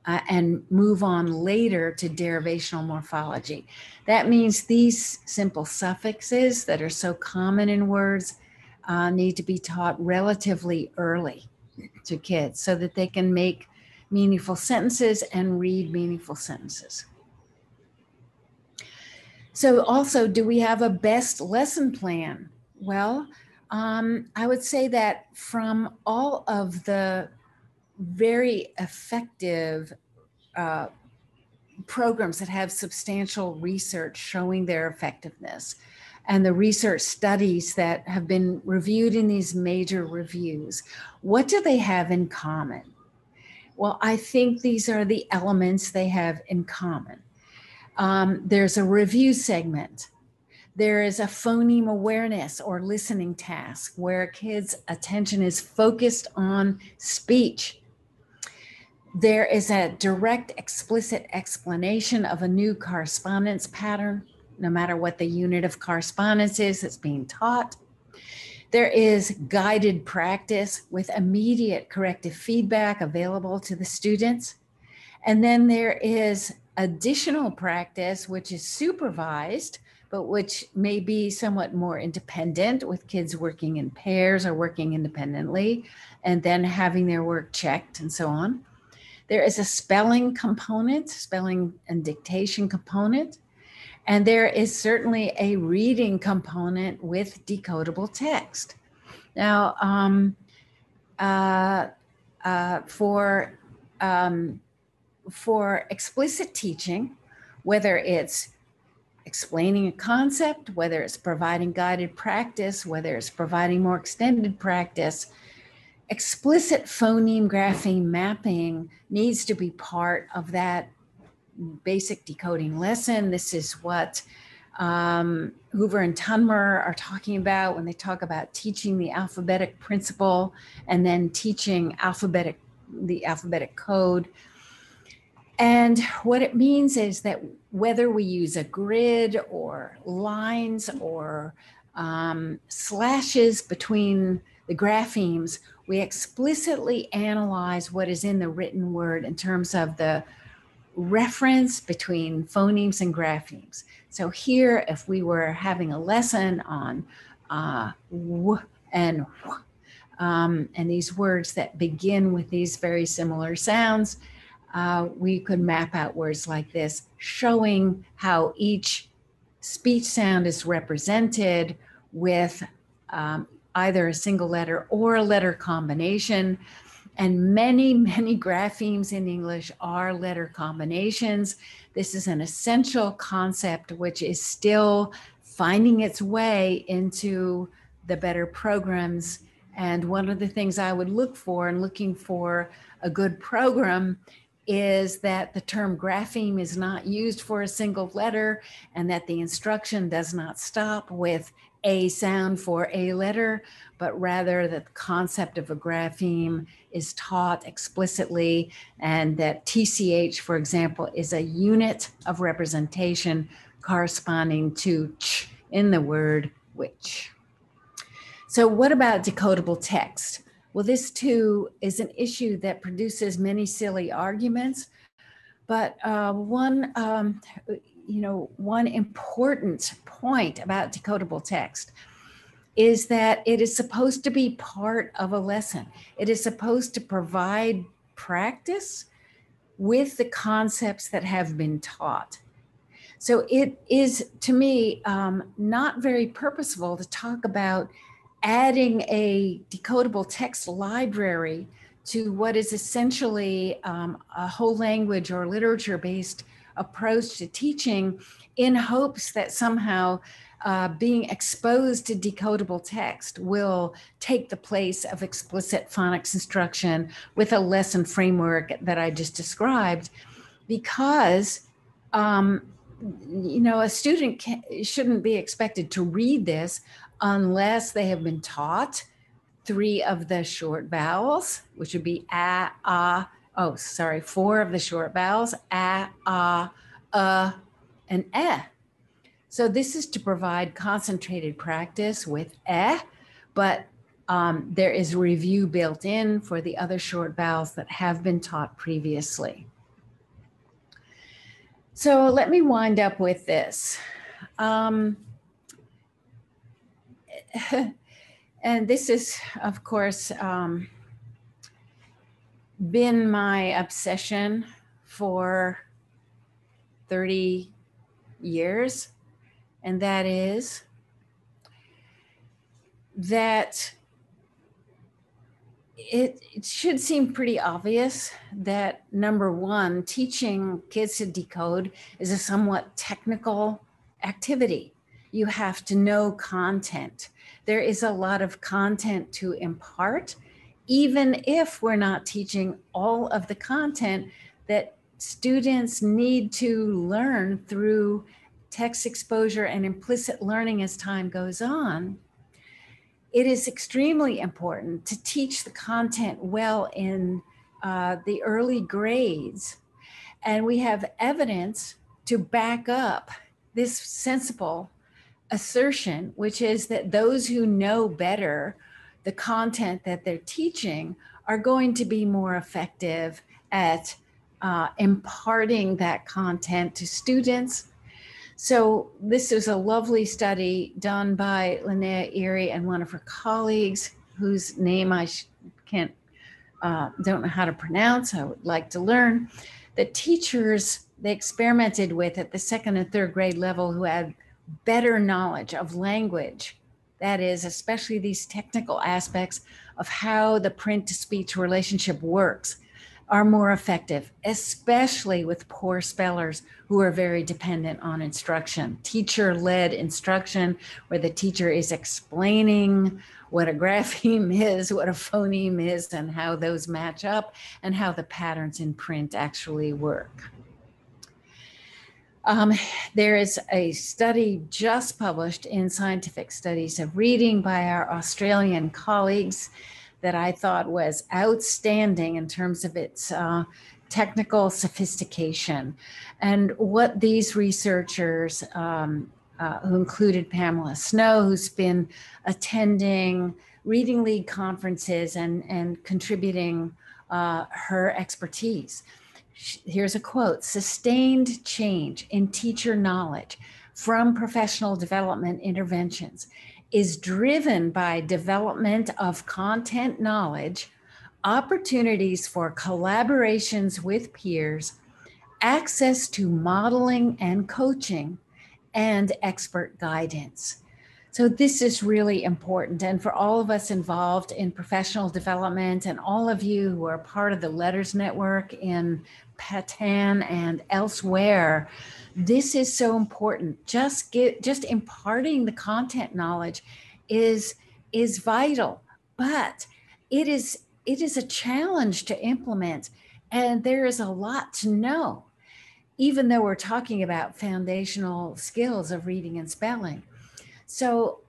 and move on later to derivational morphology. That means these simple suffixes that are so common in words need to be taught relatively early to kids so that they can make meaningful sentences and read meaningful sentences. So also, do we have a best lesson plan? Well, I would say that from all of the very effective programs that have substantial research showing their effectiveness, and the research studies that have been reviewed in these major reviews, what do they have in common? Well, I think these are the elements they have in common. There's a review segment. There is a phoneme awareness or listening task where kids' attention is focused on speech. There is a direct, explicit explanation of a new correspondence pattern, no matter what the unit of correspondence is that's being taught. There is guided practice with immediate corrective feedback available to the students. And then there is additional practice, which is supervised, but which may be somewhat more independent, with kids working in pairs or working independently, and then having their work checked and so on. There is a spelling component, spelling and dictation component, and there is certainly a reading component with decodable text. Now, for explicit teaching, whether it's explaining a concept, whether it's providing guided practice, whether it's providing more extended practice, explicit phoneme grapheme mapping needs to be part of that basic decoding lesson. This is what Hoover and Tunmer are talking about when they talk about teaching the alphabetic principle and then teaching the alphabetic code. And what it means is that whether we use a grid or lines or slashes between the graphemes, we explicitly analyze what is in the written word in terms of the reference between phonemes and graphemes. So here, if we were having a lesson on w and w, and these words that begin with these very similar sounds, we could map out words like this, showing how each speech sound is represented with either a single letter or a letter combination. And many, many graphemes in English are letter combinations. This is an essential concept which is still finding its way into the better programs. And one of the things I would look for in looking for a good program is that the term grapheme is not used for a single letter, and that the instruction does not stop with a sound for a letter, but rather that the concept of a grapheme is taught explicitly, and that TCH, for example, is a unit of representation corresponding to ch in the word which. So what about decodable text? Well, this too is an issue that produces many silly arguments, but one important point about decodable text is that it is supposed to be part of a lesson. It is supposed to provide practice with the concepts that have been taught. So it is, to me, not very purposeful to talk about adding a decodable text library to what is essentially a whole language or literature-based approach to teaching, in hopes that somehow being exposed to decodable text will take the place of explicit phonics instruction with a lesson framework that I just described, because a student shouldn't be expected to read this unless they have been taught 3 of the short vowels, which would be a, 4 of the short vowels, a, and e. So this is to provide concentrated practice with e, but there is review built in for the other short vowels that have been taught previously. So let me wind up with this. And this is, of course, been my obsession for 30 years. And that is that it should seem pretty obvious that, number one, teaching kids to decode is a somewhat technical activity. You have to know content. There is a lot of content to impart, even if we're not teaching all of the content that students need to learn through text exposure and implicit learning as time goes on. It is extremely important to teach the content well in the early grades. And we have evidence to back up this sensible assertion, which is that those who know better the content that they're teaching are going to be more effective at imparting that content to students. So this is a lovely study done by Linnea Erie and one of her colleagues, whose name I don't know how to pronounce. I would like to learn. The teachers they experimented with at the second and third grade level who had better knowledge of language, that is, especially these technical aspects of how the print to speech relationship works, are more effective, especially with poor spellers who are very dependent on instruction. Teacher-led instruction, where the teacher is explaining what a grapheme is, what a phoneme is, and how those match up, and how the patterns in print actually work. There is a study just published in Scientific Studies of Reading by our Australian colleagues that I thought was outstanding in terms of its technical sophistication. And what these researchers, who included Pamela Snow, who's been attending Reading League conferences and contributing her expertise. Here's a quote: "Sustained change in teacher knowledge from professional development interventions is driven by development of content knowledge, opportunities for collaborations with peers, access to modeling and coaching, and expert guidance." So this is really important. And for all of us involved in professional development and all of you who are part of the Letters Network in Patan and elsewhere, this is so important. Just imparting the content knowledge is vital, but it is a challenge to implement, and there is a lot to know, even though we're talking about foundational skills of reading and spelling. So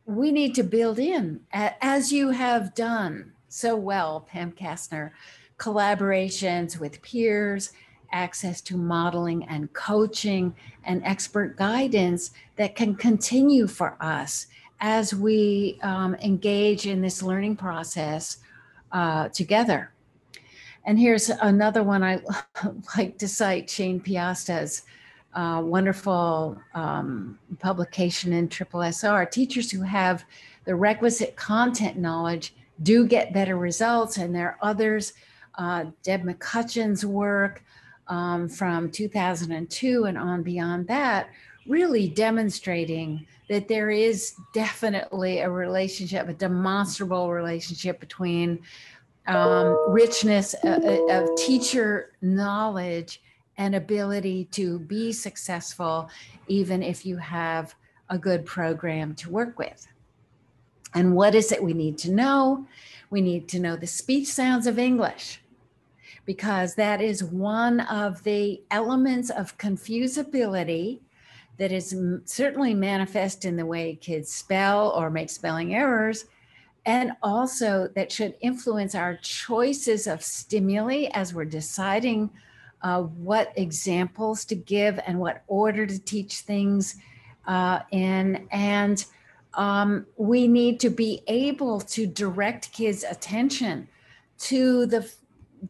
we need to build in, as you have done so well, Pam Kastner, collaborations with peers, access to modeling and coaching, and expert guidance that can continue for us as we engage in this learning process together. And here's another one I like to cite, Shane Piasta's wonderful publication in SSR. Teachers who have the requisite content knowledge do get better results. And there are others, Deb McCutcheon's work from 2002 and on beyond that, really demonstrating that there is definitely a relationship, a demonstrable relationship between richness of teacher knowledge and ability to be successful, even if you have a good program to work with. And what is it we need to know? We need to know the speech sounds of English, because that is one of the elements of confusability that is certainly manifest in the way kids spell or make spelling errors, and also that should influence our choices of stimuli as we're deciding what examples to give and what order to teach things in. And we need to be able to direct kids' attention to the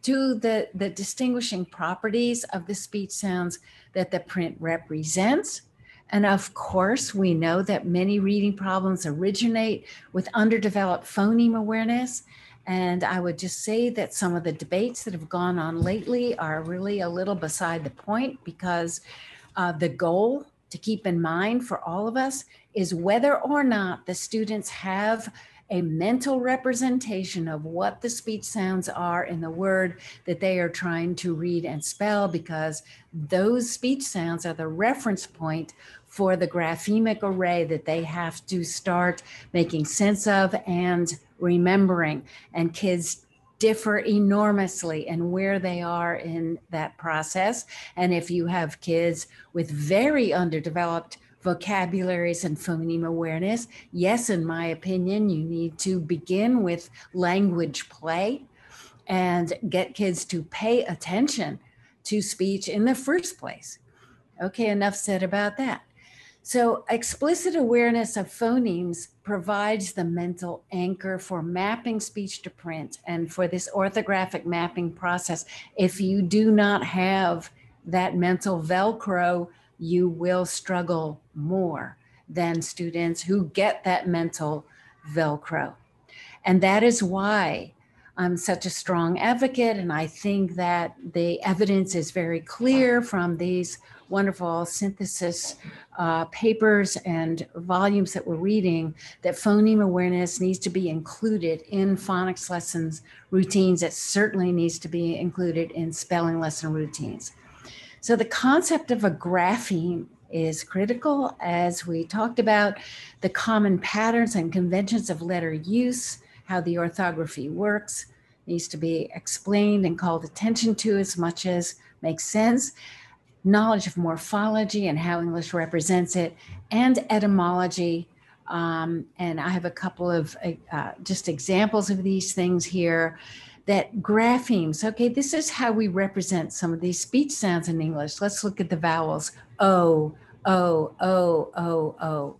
to the distinguishing properties of the speech sounds that the print represents. And of course, we know that many reading problems originate with underdeveloped phoneme awareness. And I would just say that some of the debates that have gone on lately are really a little beside the point, because the goal to keep in mind for all of us is whether or not the students have a mental representation of what the speech sounds are in the word that they are trying to read and spell, because those speech sounds are the reference point for the graphemic array that they have to start making sense of and remembering. And kids differ enormously in where they are in that process. And if you have kids with very underdeveloped vocabularies and phoneme awareness, yes, in my opinion, you need to begin with language play and get kids to pay attention to speech in the first place. Okay, enough said about that. So explicit awareness of phonemes provides the mental anchor for mapping speech to print and for this orthographic mapping process. If you do not have that mental Velcro, you will struggle more than students who get that mental Velcro. And that is why I'm such a strong advocate. And I think that the evidence is very clear from these wonderful synthesis papers and volumes that we're reading, that phoneme awareness needs to be included in phonics lessons routines. It certainly needs to be included in spelling lesson routines. So the concept of a grapheme is critical, as we talked about, the common patterns and conventions of letter use, how the orthography works, needs to be explained and called attention to as much as makes sense. Knowledge of morphology and how English represents it, and etymology. And I have a couple of just examples of these things here. That graphemes, okay, this is how we represent some of these speech sounds in English. Let's look at the vowels. O, O, O, O, O.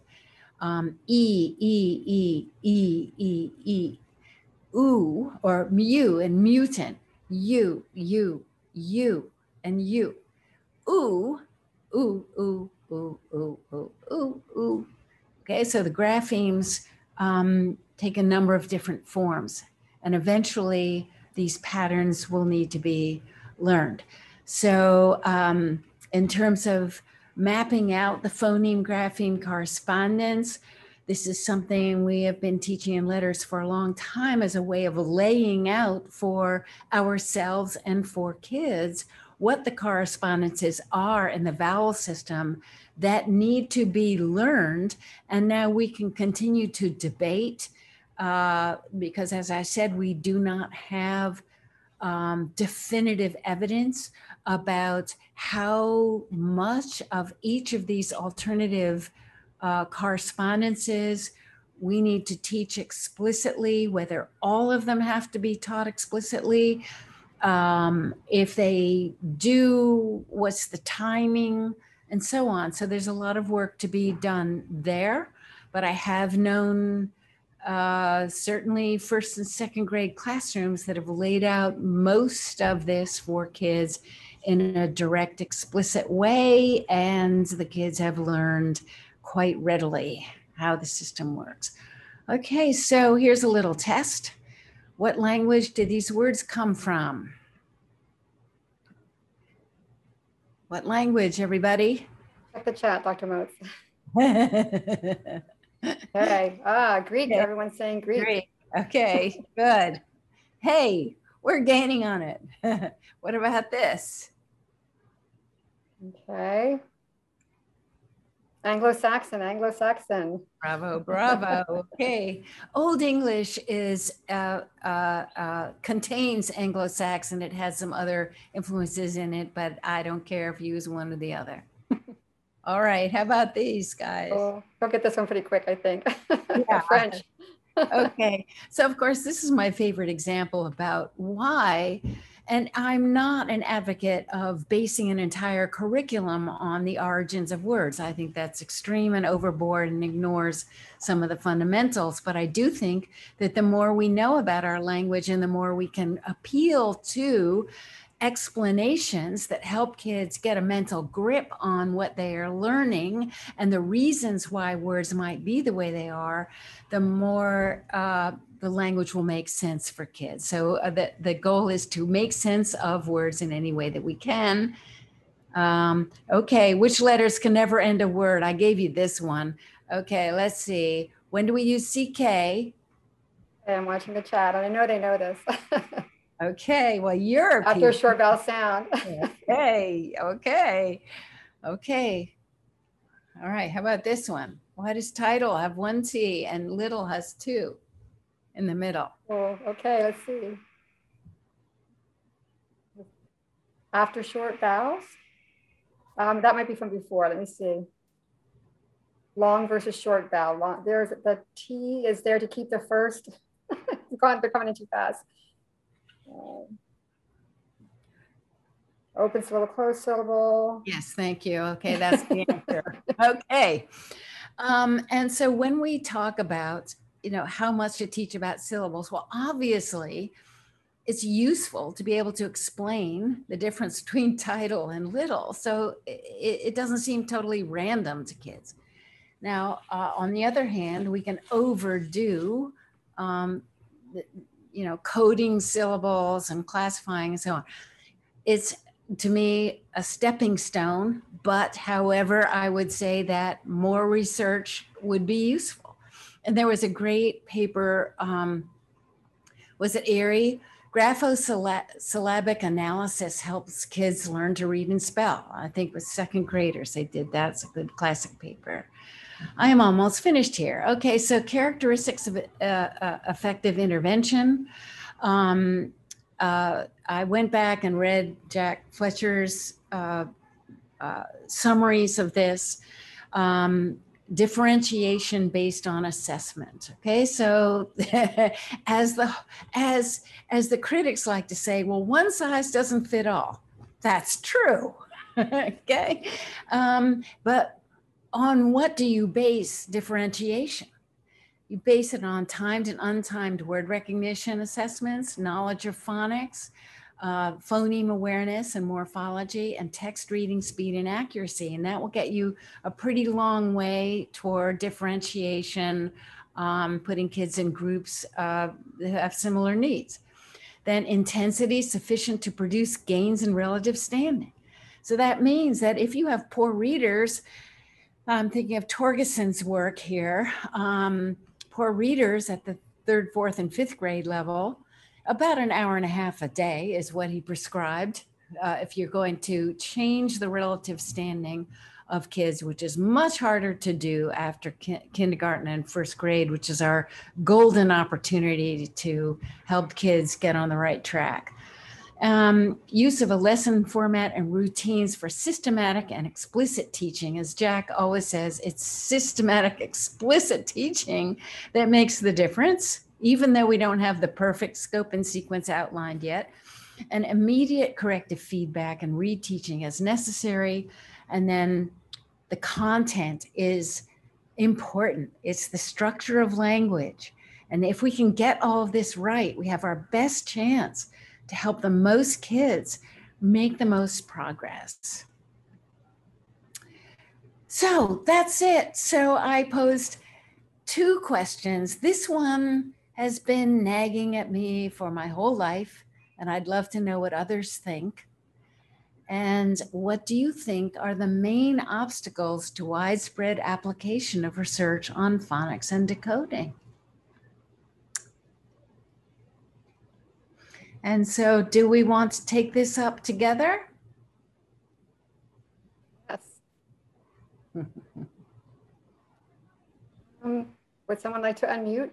E, E, E, E, E, E. Oo, or mu and mutant. U, and U. Ooh, ooh, ooh, ooh, ooh, ooh, ooh, ooh. Okay, so the graphemes take a number of different forms, and eventually these patterns will need to be learned. So in terms of mapping out the phoneme grapheme correspondence, this is something we have been teaching in letters for a long time as a way of laying out for ourselves and for kids what the correspondences are in the vowel system that need to be learned. And now we can continue to debate because, as I said, we do not have definitive evidence about how much of each of these alternative correspondences we need to teach explicitly, whether all of them have to be taught explicitly. If they do, what's the timing, and so on. So there's a lot of work to be done there, but I have known certainly first and second grade classrooms that have laid out most of this for kids in a direct, explicit way, and the kids have learned quite readily how the system works. Okay, so here's a little test. What language did these words come from? What language, everybody? Check the chat, Dr. Moats. Okay. Greek. Okay. Everyone's saying Greek. Greek. Okay, good. Hey, we're gaining on it. What about this? Okay. Anglo-Saxon, Anglo-Saxon. Bravo, bravo. Okay. Old English is contains Anglo-Saxon. It has some other influences in it, but I don't care if you use one or the other. All right. How about these guys? Oh, I'll get this one pretty quick, I think. Yeah. French. Okay. So, of course, this is my favorite example about why And I'm not an advocate of basing an entire curriculum on the origins of words. I think that's extreme and overboard and ignores some of the fundamentals. But I do think that the more we know about our language and the more we can appeal to explanations that help kids get a mental grip on what they are learning and the reasons why words might be the way they are, the more the language will make sense for kids. So the goal is to make sense of words in any way that we can. Okay, which letters can never end a word? I gave you this one. Okay, let's see. When do we use CK? I'm watching the chat, and I know they know this. Okay, well, you're a after a short vowel sound. Okay. All right, how about this one? Why does title have one T and little has two in the middle? Oh, okay, let's see. After short vowels? That might be from before, let me see. Long versus short vowel. Long, there's the T is there to keep the first. They're coming in too fast. Open syllable, closed syllable. Yes, thank you. Okay, that's the answer. Okay. And so when we talk about, how much to teach about syllables, well, obviously, it's useful to be able to explain the difference between title and little. So it doesn't seem totally random to kids. Now, on the other hand, we can overdo, coding syllables and classifying and so on. It's, to me, a stepping stone, but however, I would say that more research would be useful. And there was a great paper, was it Erie? Graphosyllabic analysis helps kids learn to read and spell. I think with second graders, they did that. It's a good classic paper. I am almost finished here. Okay, so characteristics of effective intervention. I went back and read Jack Fletcher's summaries of this. Differentiation based on assessment. Okay, so as the critics like to say, well, one size doesn't fit all. That's true. Okay, but on what do you base differentiation? You base it on timed and untimed word recognition assessments, knowledge of phonics, phoneme awareness and morphology, and text reading speed and accuracy. And that will get you a pretty long way toward differentiation, putting kids in groups that have similar needs. Then intensity sufficient to produce gains in relative standing. So that means that if you have poor readers, I'm thinking of Torgeson's work here, poor readers at the 3rd, 4th, and 5th grade level, about an hour and a half a day is what he prescribed if you're going to change the relative standing of kids, which is much harder to do after kindergarten and 1st grade, which is our golden opportunity to help kids get on the right track. Use of a lesson format and routines for systematic and explicit teaching. As Jack always says, it's systematic, explicit teaching that makes the difference, even though we don't have the perfect scope and sequence outlined yet. And immediate corrective feedback and reteaching as necessary. And then the content is important. It's the structure of language. And if we can get all of this right, we have our best chance to help the most kids make the most progress. So that's it. So I posed 2 questions. This one has been nagging at me for my whole life, and I'd love to know what others think. And what do you think are the main obstacles to widespread application of research on phonics and decoding? And so do we want to take this up together? Yes. Would someone like to unmute?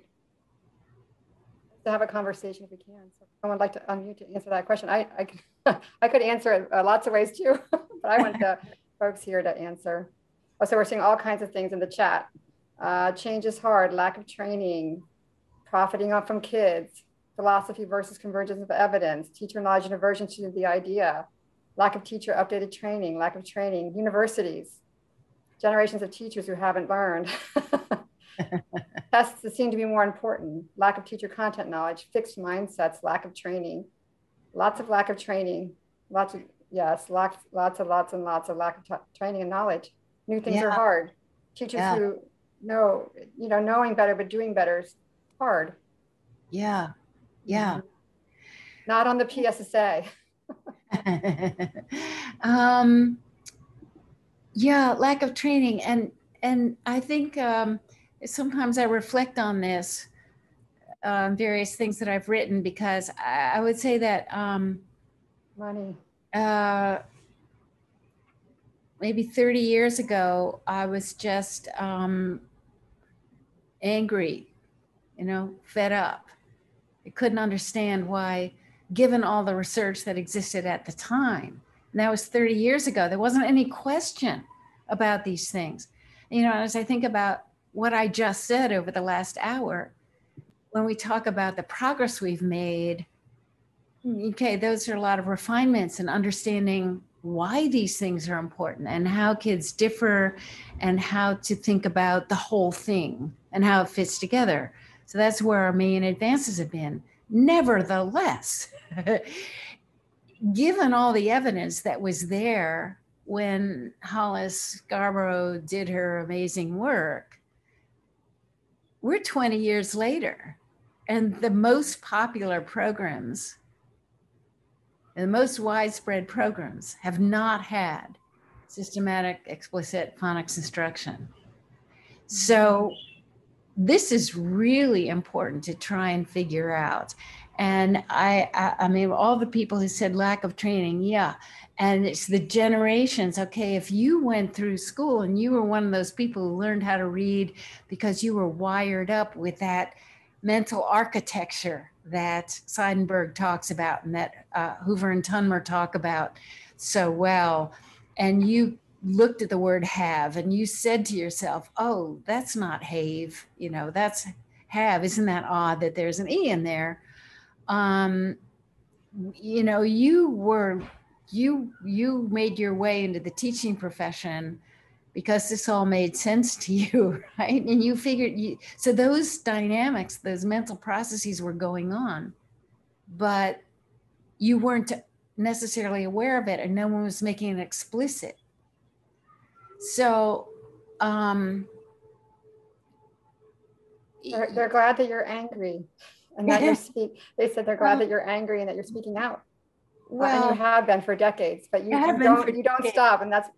To have a conversation if we can. So if someone would like to unmute to answer that question. I could answer it lots of ways too, but I want the folks here to answer. Oh, so we're seeing all kinds of things in the chat. Change is hard, lack of training, profiting off from kids. philosophy versus convergence of evidence, teacher knowledge and aversion to the idea, lack of teacher updated training, lack of training, universities, generations of teachers who haven't learned. Tests that seem to be more important, lack of teacher content knowledge, fixed mindsets, lack of training, lots of lack of training, lots of, yes, lots and lots of lack of training and knowledge. New things are hard. Teachers who know, knowing better but doing better is hard. Yeah, yeah. Not on the PSSA. Yeah, lack of training. And I think sometimes I reflect on this, various things that I've written, because I would say that Money. Maybe 30 years ago, I was just angry, fed up. I couldn't understand why, given all the research that existed at the time, and that was 30 years ago, there wasn't any question about these things. As I think about what I just said over the last hour, when we talk about the progress we've made, okay, those are a lot of refinements and understanding why these things are important and how kids differ and how to think about the whole thing and how it fits together. So that's where our main advances have been. Nevertheless, given all the evidence that was there when Hollis Scarborough did her amazing work, we're 20 years later, and the most popular programs, the most widespread programs, have not had systematic explicit phonics instruction. So this is really important to try and figure out. And I mean, all the people who said lack of training, yeah. And it's the generations. Okay, if you went through school and you were one of those people who learned how to read because you were wired up with that mental architecture that Seidenberg talks about and that Hoover and Tunmer talk about so well, and you looked at the word have and you said to yourself, oh, that's not have, that's have. Isn't that odd that there's an E in there? You made your way into the teaching profession because this all made sense to you, right? And you figured, so those dynamics, those mental processes were going on, but you weren't necessarily aware of it, and no one was making it explicit. So they're glad that you're angry and that they said they're glad that you're angry and that you're speaking out. Well, and you have been for decades, but you don't stop, and that's,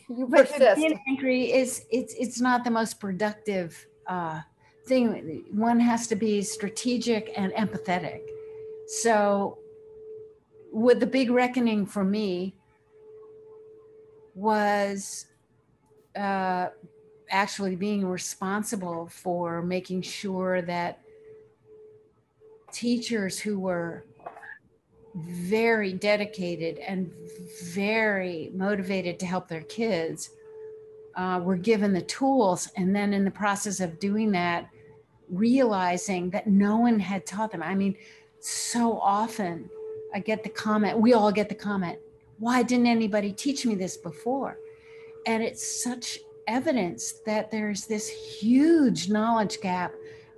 you persist. Being angry it's not the most productive thing. One has to be strategic and empathetic. So with the big reckoning for me was actually being responsible for making sure that teachers who were very dedicated and very motivated to help their kids were given the tools, and then in the process of doing that, realizing that no one had taught them. I mean, so often I get the comment, we all get the comment, why didn't anybody teach me this before? And it's such evidence that there's this huge knowledge gap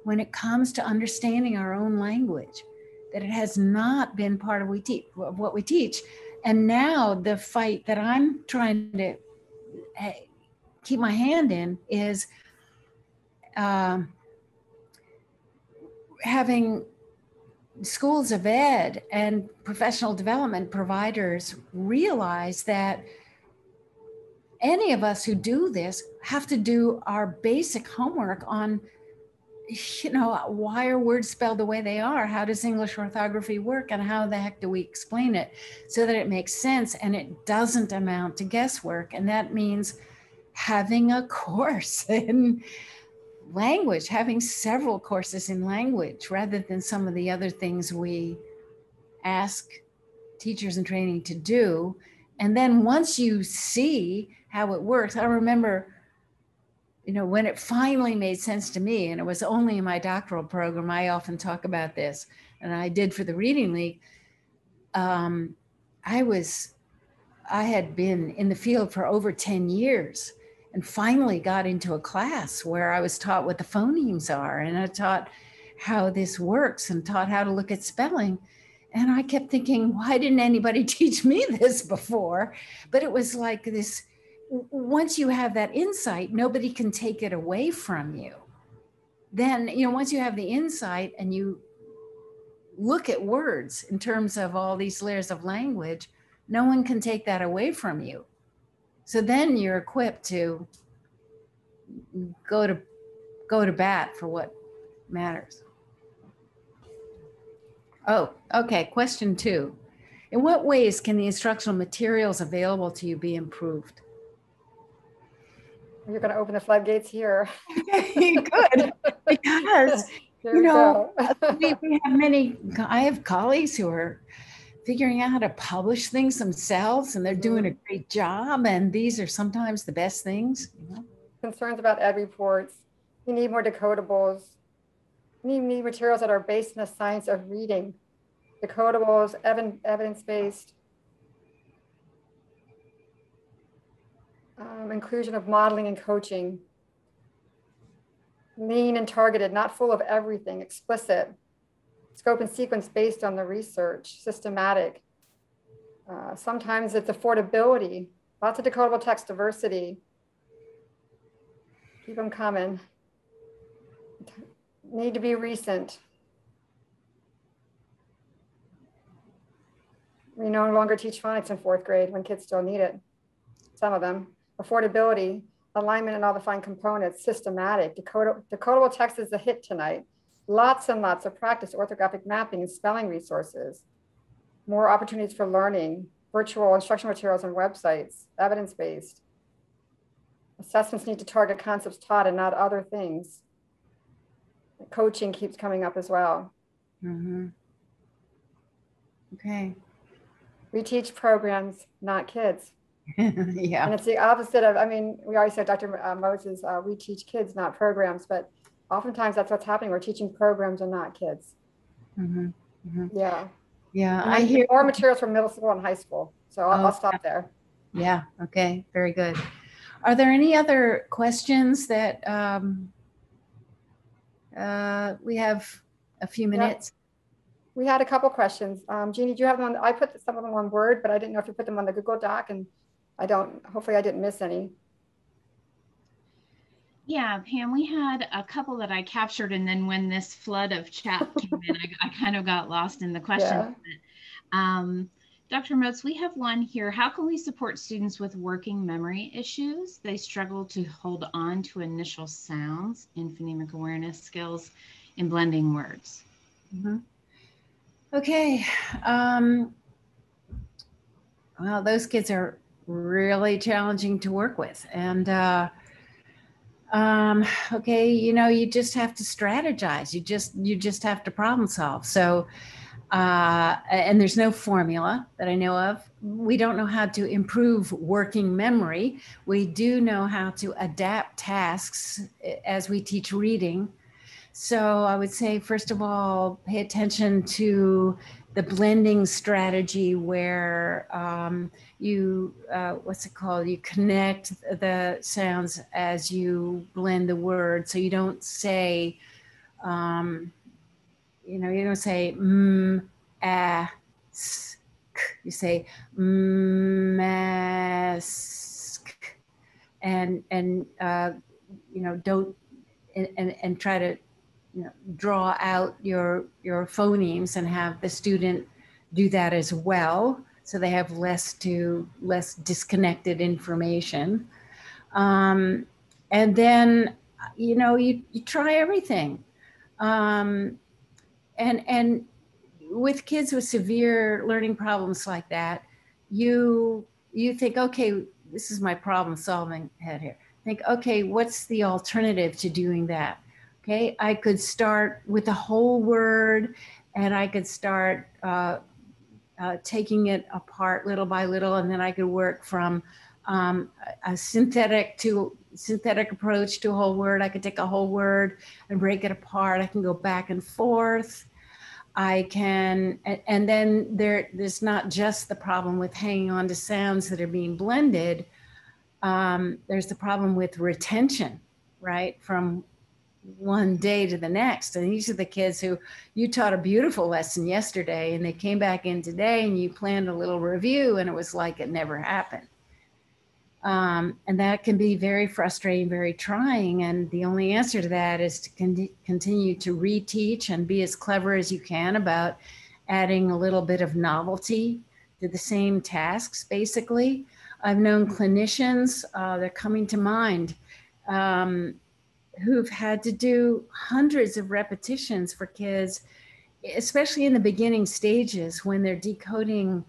when it comes to understanding our own language, that it has not been part of what we teach. And now the fight that I'm trying to keep my hand in is having schools of ed and professional development providers realize that any of us who do this have to do our basic homework on, why are words spelled the way they are? How does English orthography work? And how the heck do we explain it so that it makes sense and it doesn't amount to guesswork? And that means having a course in language, having several courses in language, rather than some of the other things we ask teachers in training to do. And then once you see how it works, I remember, when it finally made sense to me, and it was only in my doctoral program, I often talk about this, and I did for the Reading League, I had been in the field for over 10 years and finally got into a class where I was taught what the phonemes are, and I taught how this works and taught how to look at spelling. And I kept thinking, why didn't anybody teach me this before? But it was like this, once you have that insight, nobody can take it away from you. Then, once you have the insight and you look at words in terms of all these layers of language, no one can take that away from you. So then you're equipped to go to bat for what matters. Oh, okay. Question 2. In what ways can the instructional materials available to you be improved? You're going to open the floodgates here. Good, because we have I have colleagues who are figuring out how to publish things themselves, and they're doing a great job, and these are sometimes the best things. Concerns about ed reports. You need more decodables. You need materials that are based in the science of reading. Decodables, evidence-based. Inclusion of modeling and coaching. Lean and targeted, not full of everything, explicit. Scope and sequence based on the research, systematic. Sometimes it's affordability, lots of decodable text diversity. Keep them coming. Need to be recent. We no longer teach phonics in 4th grade when kids still need it. Some of them. Affordability, alignment and all the fine components, systematic. Decodable text is a hit tonight. Lots and lots of practice, orthographic mapping and spelling resources. More opportunities for learning, virtual instructional materials and websites, evidence-based. Assessments need to target concepts taught and not other things. Coaching keeps coming up as well. Okay. We teach programs, not kids. Yeah. And it's the opposite of, we always said, Dr. Moats is, we teach kids, not programs, but oftentimes that's what's happening. We're teaching programs and not kids. Yeah. Yeah. I hear more materials from middle school and high school. So I'll stop there. Yeah. Okay. Very good. Are there any other questions that we have a few minutes? We had a couple questions. Jeannie, do you have them on? I put some of them on Word, but I didn't know if you put them on the Google Doc, and hopefully I didn't miss any. Yeah, Pam, we had a couple that I captured, and then when this flood of chat came in, I kind of got lost in the question. Yeah. Dr. Moats, we have one here. How can we support students with working memory issues? They struggle to hold on to initial sounds in phonemic awareness skills in blending words. Okay. Well, those kids are really challenging to work with. And okay, you just have to strategize. You just have to problem solve. So, and there's no formula that I know of. We don't know how to improve working memory. We do know how to adapt tasks as we teach reading. So I would say, first of all, pay attention to the blending strategy where you, what's it called? You connect the sounds as you blend the word. So you don't say, you don't say s, k. You say mask, and don't and try to draw out your phonemes and have the student do that as well, so they have less disconnected information. And then you try everything. And with kids with severe learning problems like that, you think, okay, this is my problem solving head here. Think, okay, what's the alternative to doing that? Okay, I could start with a whole word, and I could start taking it apart little by little, and then I could work from a synthetic approach to a whole word. I could take a whole word and break it apart. I can go back and forth. I can, and then there's not just the problem with hanging on to sounds that are being blended. There's the problem with retention, right? From one day to the next. And these are the kids who you taught a beautiful lesson yesterday and they came back in today and you planned a little review and it was like it never happened. And that can be very frustrating, very trying. And the only answer to that is to continue to reteach and be as clever as you can about adding a little bit of novelty to the same tasks, basically. I've known clinicians, they're coming to mind, who've had to do hundreds of repetitions for kids, especially in the beginning stages when they're decoding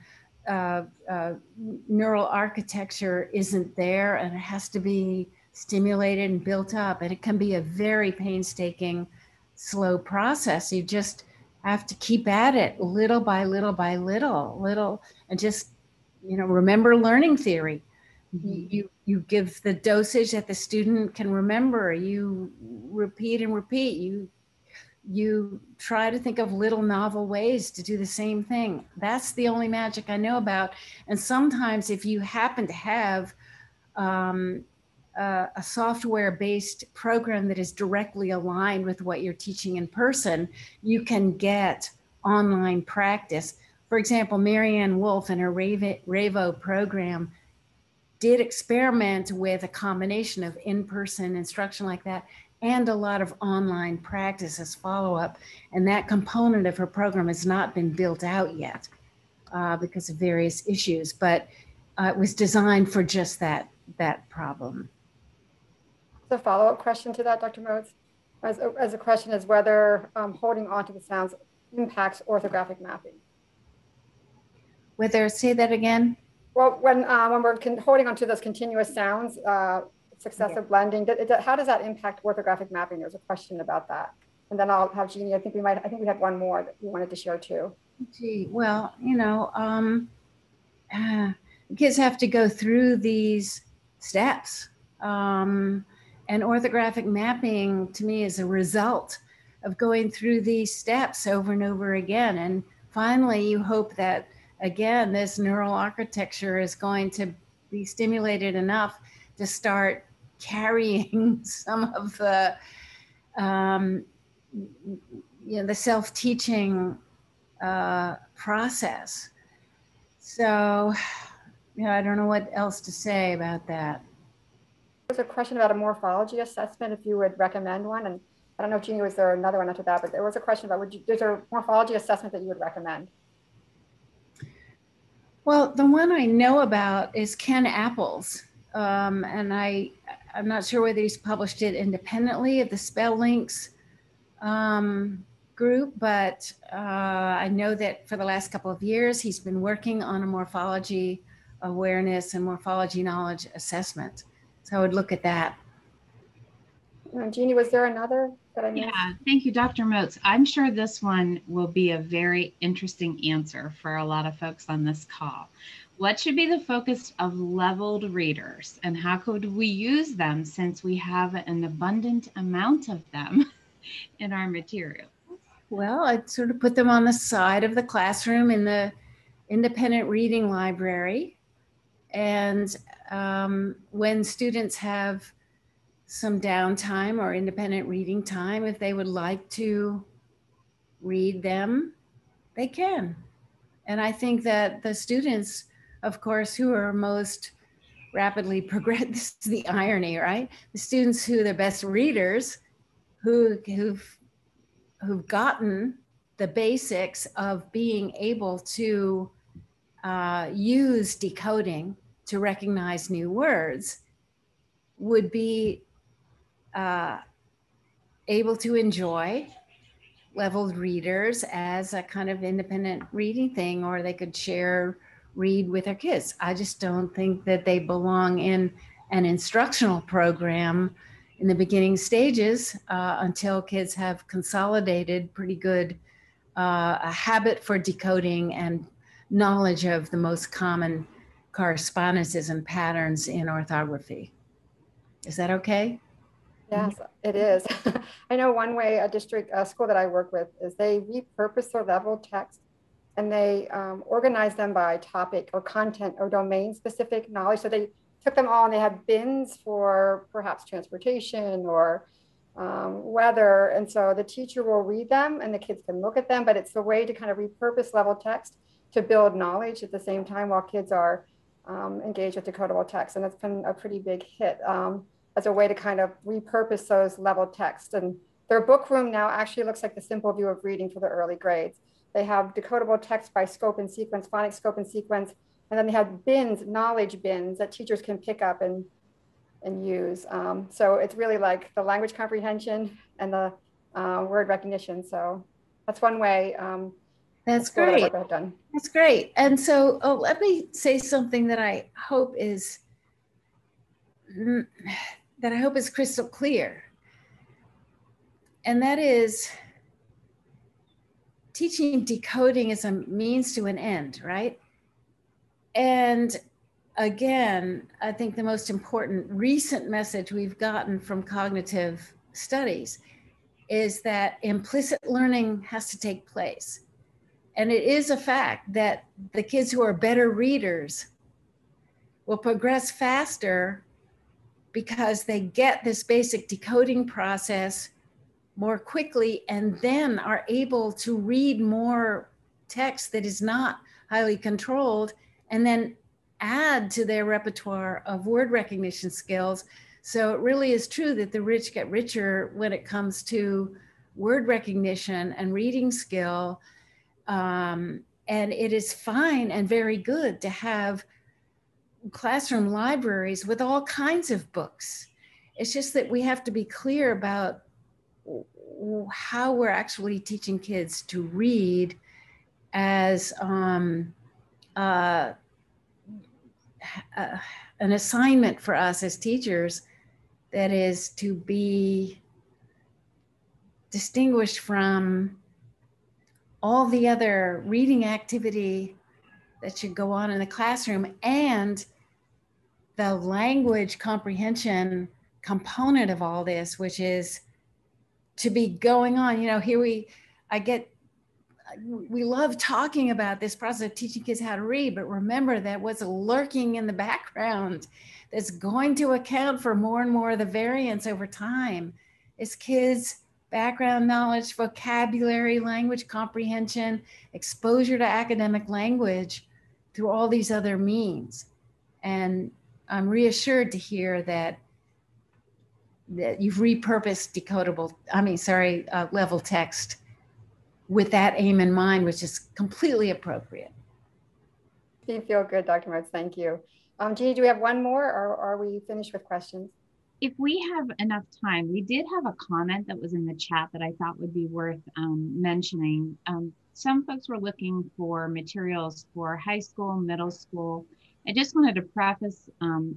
neural architecture isn't there and it has to be stimulated and built up. And it can be a very painstaking, slow process. You just have to keep at it little by little by little, and just, you know, remember learning theory. You give the dosage that the student can remember. You repeat and repeat. You try to think of little novel ways to do the same thing. That's the only magic I know about. And sometimes if you happen to have a software-based program that is directly aligned with what you're teaching in person, you can get online practice. For example, Marianne Wolf in her Ravo program did experiment with a combination of in-person instruction like that and a lot of online practice as follow-up. And that component of her program has not been built out yet because of various issues, but it was designed for just that problem. The follow-up question to that, Dr. Moats, as a question is whether holding on to the sounds impacts orthographic mapping. Whether, say that again? Well, when we're holding on to those continuous sounds, successive blending, how does that impact orthographic mapping? There's a question about that. And then I'll have Jeannie, I think we had one more that we wanted to share too. Gee, well, you know, kids have to go through these steps. And orthographic mapping to me is a result of going through these steps over and over again. And finally, you hope that, again, this neural architecture is going to be stimulated enough to start carrying some of the, you know, the self-teaching process. So, you know, I don't know what else to say about that. There's a question about a morphology assessment, if you would recommend one. And I don't know, Jeannie, was there another one after that, but there was a question about, there's a morphology assessment that you would recommend? Well, the one I know about is Ken Apple's. And I'm not sure whether he's published it independently of the Spell Links group, but I know that for the last couple of years, he's been working on a morphology awareness and morphology knowledge assessment. So I would look at that. Jeannie, was there another that I missed? Yeah, thank you, Dr. Moats. I'm sure this one will be a very interesting answer for a lot of folks on this call. What should be the focus of leveled readers, and how could we use them since we have an abundant amount of them in our material? Well, I'd sort of put them on the side of the classroom in the independent reading library. And when students have some downtime or independent reading time, if they would like to read them, they can. And I think that the students, of course, who are most rapidly progress, this is the irony, right? The students who are the best readers, who've gotten the basics of being able to use decoding to recognize new words, would be able to enjoy leveled readers as a kind of independent reading thing, or they could read with their kids. I just don't think that they belong in an instructional program in the beginning stages until kids have consolidated pretty good a habit for decoding and knowledge of the most common correspondences and patterns in orthography. Is that okay? Yes, it is. I know one way a district school that I work with is they repurpose their level text and they organize them by topic or content or domain specific knowledge. So they took them all and they had bins for perhaps transportation or weather. And so the teacher will read them and the kids can look at them, but it's a way to kind of repurpose level text to build knowledge at the same time while kids are engaged with decodable text. And it's been a pretty big hit as a way to kind of repurpose those level text. And their book room now actually looks like the simple view of reading for the early grades. They have decodable text by scope and sequence, phonics scope and sequence, and then they have bins, knowledge bins that teachers can pick up and use. So it's really like the language comprehension and the word recognition. So that's one way. That's great. That's great. And so let me say something that I hope is crystal clear. And that is teaching decoding is a means to an end, right? And again, I think the most important recent message we've gotten from cognitive studies is that implicit learning has to take place. And it is a fact that the kids who are better readers will progress faster because they get this basic decoding process more quickly and then are able to read more text that is not highly controlled and then add to their repertoire of word recognition skills. So it really is true that the rich get richer when it comes to word recognition and reading skill. And it is fine and very good to have classroom libraries with all kinds of books. It's just that we have to be clear about how we're actually teaching kids to read as an assignment for us as teachers that is to be distinguished from all the other reading activity that should go on in the classroom and the language comprehension component of all this, which is to be going on. You know, here we love talking about this process of teaching kids how to read, but remember that what's lurking in the background that's going to account for more and more of the variance over time is kids' background knowledge, vocabulary, language comprehension, exposure to academic language through all these other means. And I'm reassured to hear that you've repurposed level text with that aim in mind, which is completely appropriate. You feel good, Dr. Moats. Thank you. Jeannie, do we have one more or are we finished with questions? If we have enough time, we did have a comment that was in the chat that I thought would be worth mentioning. Some folks were looking for materials for high school, middle school. I just wanted to preface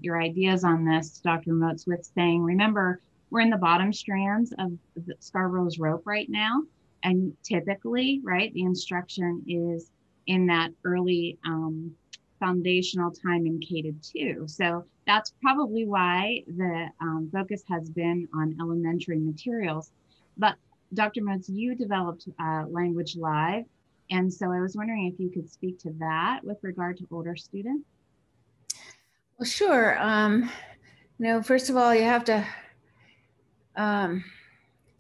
your ideas on this, Dr. Moats, with saying, remember, we're in the bottom strands of Scarborough's rope right now. And typically, right, the instruction is in that early foundational time in K-2. So that's probably why the focus has been on elementary materials. But Dr. Moats, you developed Language Live. And so I was wondering if you could speak to that with regard to older students. Well, sure. First of all, you have to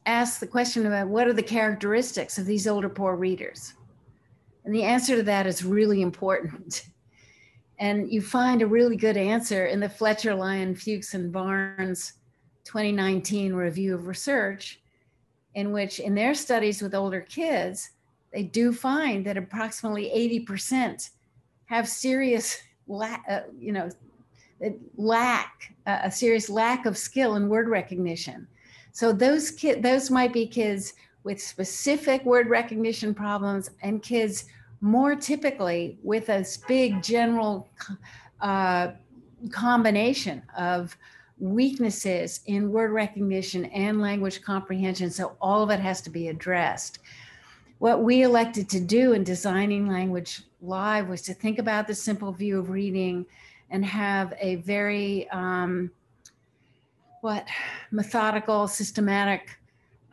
ask the question about what are the characteristics of these older poor readers? And the answer to that is really important. And you find a really good answer in the Fletcher, Lyon, Fuchs, and Barnes 2019 review of research, in which in their studies with older kids, they do find that approximately 80% have serious a serious lack of skill in word recognition. So those might be kids with specific word recognition problems and kids more typically with a big general combination of weaknesses in word recognition and language comprehension. So all of it has to be addressed. What we elected to do in designing Language Live was to think about the simple view of reading and have a very methodical, systematic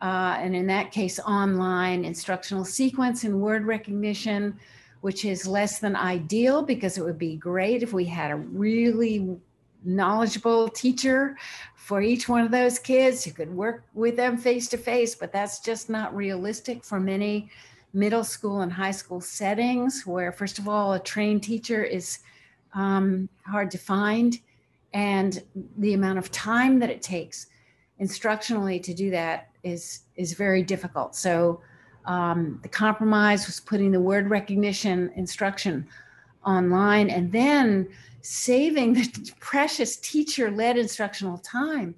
and in that case, online instructional sequence and word recognition, which is less than ideal because it would be great if we had a really knowledgeable teacher for each one of those kids who could work with them face to face, but that's just not realistic for many middle school and high school settings where, first of all, a trained teacher is hard to find, and the amount of time that it takes instructionally to do that is very difficult. So the compromise was putting the word recognition instruction online and then saving the precious teacher-led instructional time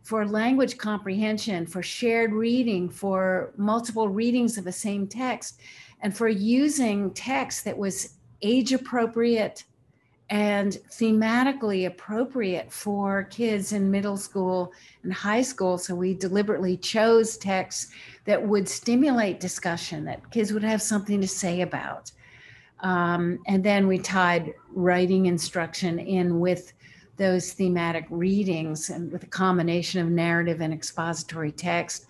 for language comprehension, for shared reading, for multiple readings of the same text, and for using text that was age appropriate and thematically appropriate for kids in middle school and high school. So we deliberately chose texts that would stimulate discussion, that kids would have something to say about. And then we tied writing instruction in with those thematic readings and with a combination of narrative and expository text,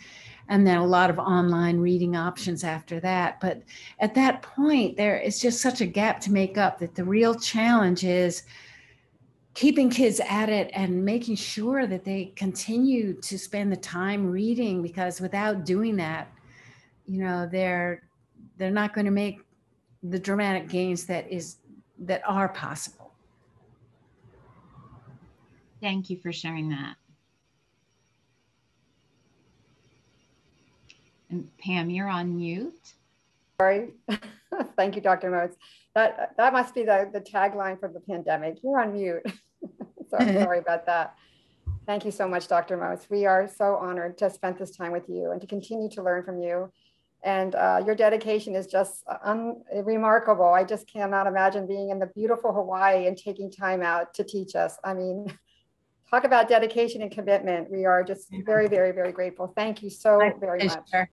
and then a lot of online reading options after that. But at that point, there is just such a gap to make up that the real challenge is keeping kids at it and making sure that they continue to spend the time reading, because without doing that, you know, they're not going to make the dramatic gains that are possible. Thank you for sharing that. And Pam, you're on mute. Sorry. Thank you, Dr. Moats. That must be the tagline for the pandemic. You're on mute. So I'm sorry about that. Thank you so much, Dr. Moats. We are so honored to spend this time with you and to continue to learn from you. And your dedication is just remarkable. I just cannot imagine being in the beautiful Hawaii and taking time out to teach us. I mean, talk about dedication and commitment. We are just very, very, very grateful. Thank you so very much.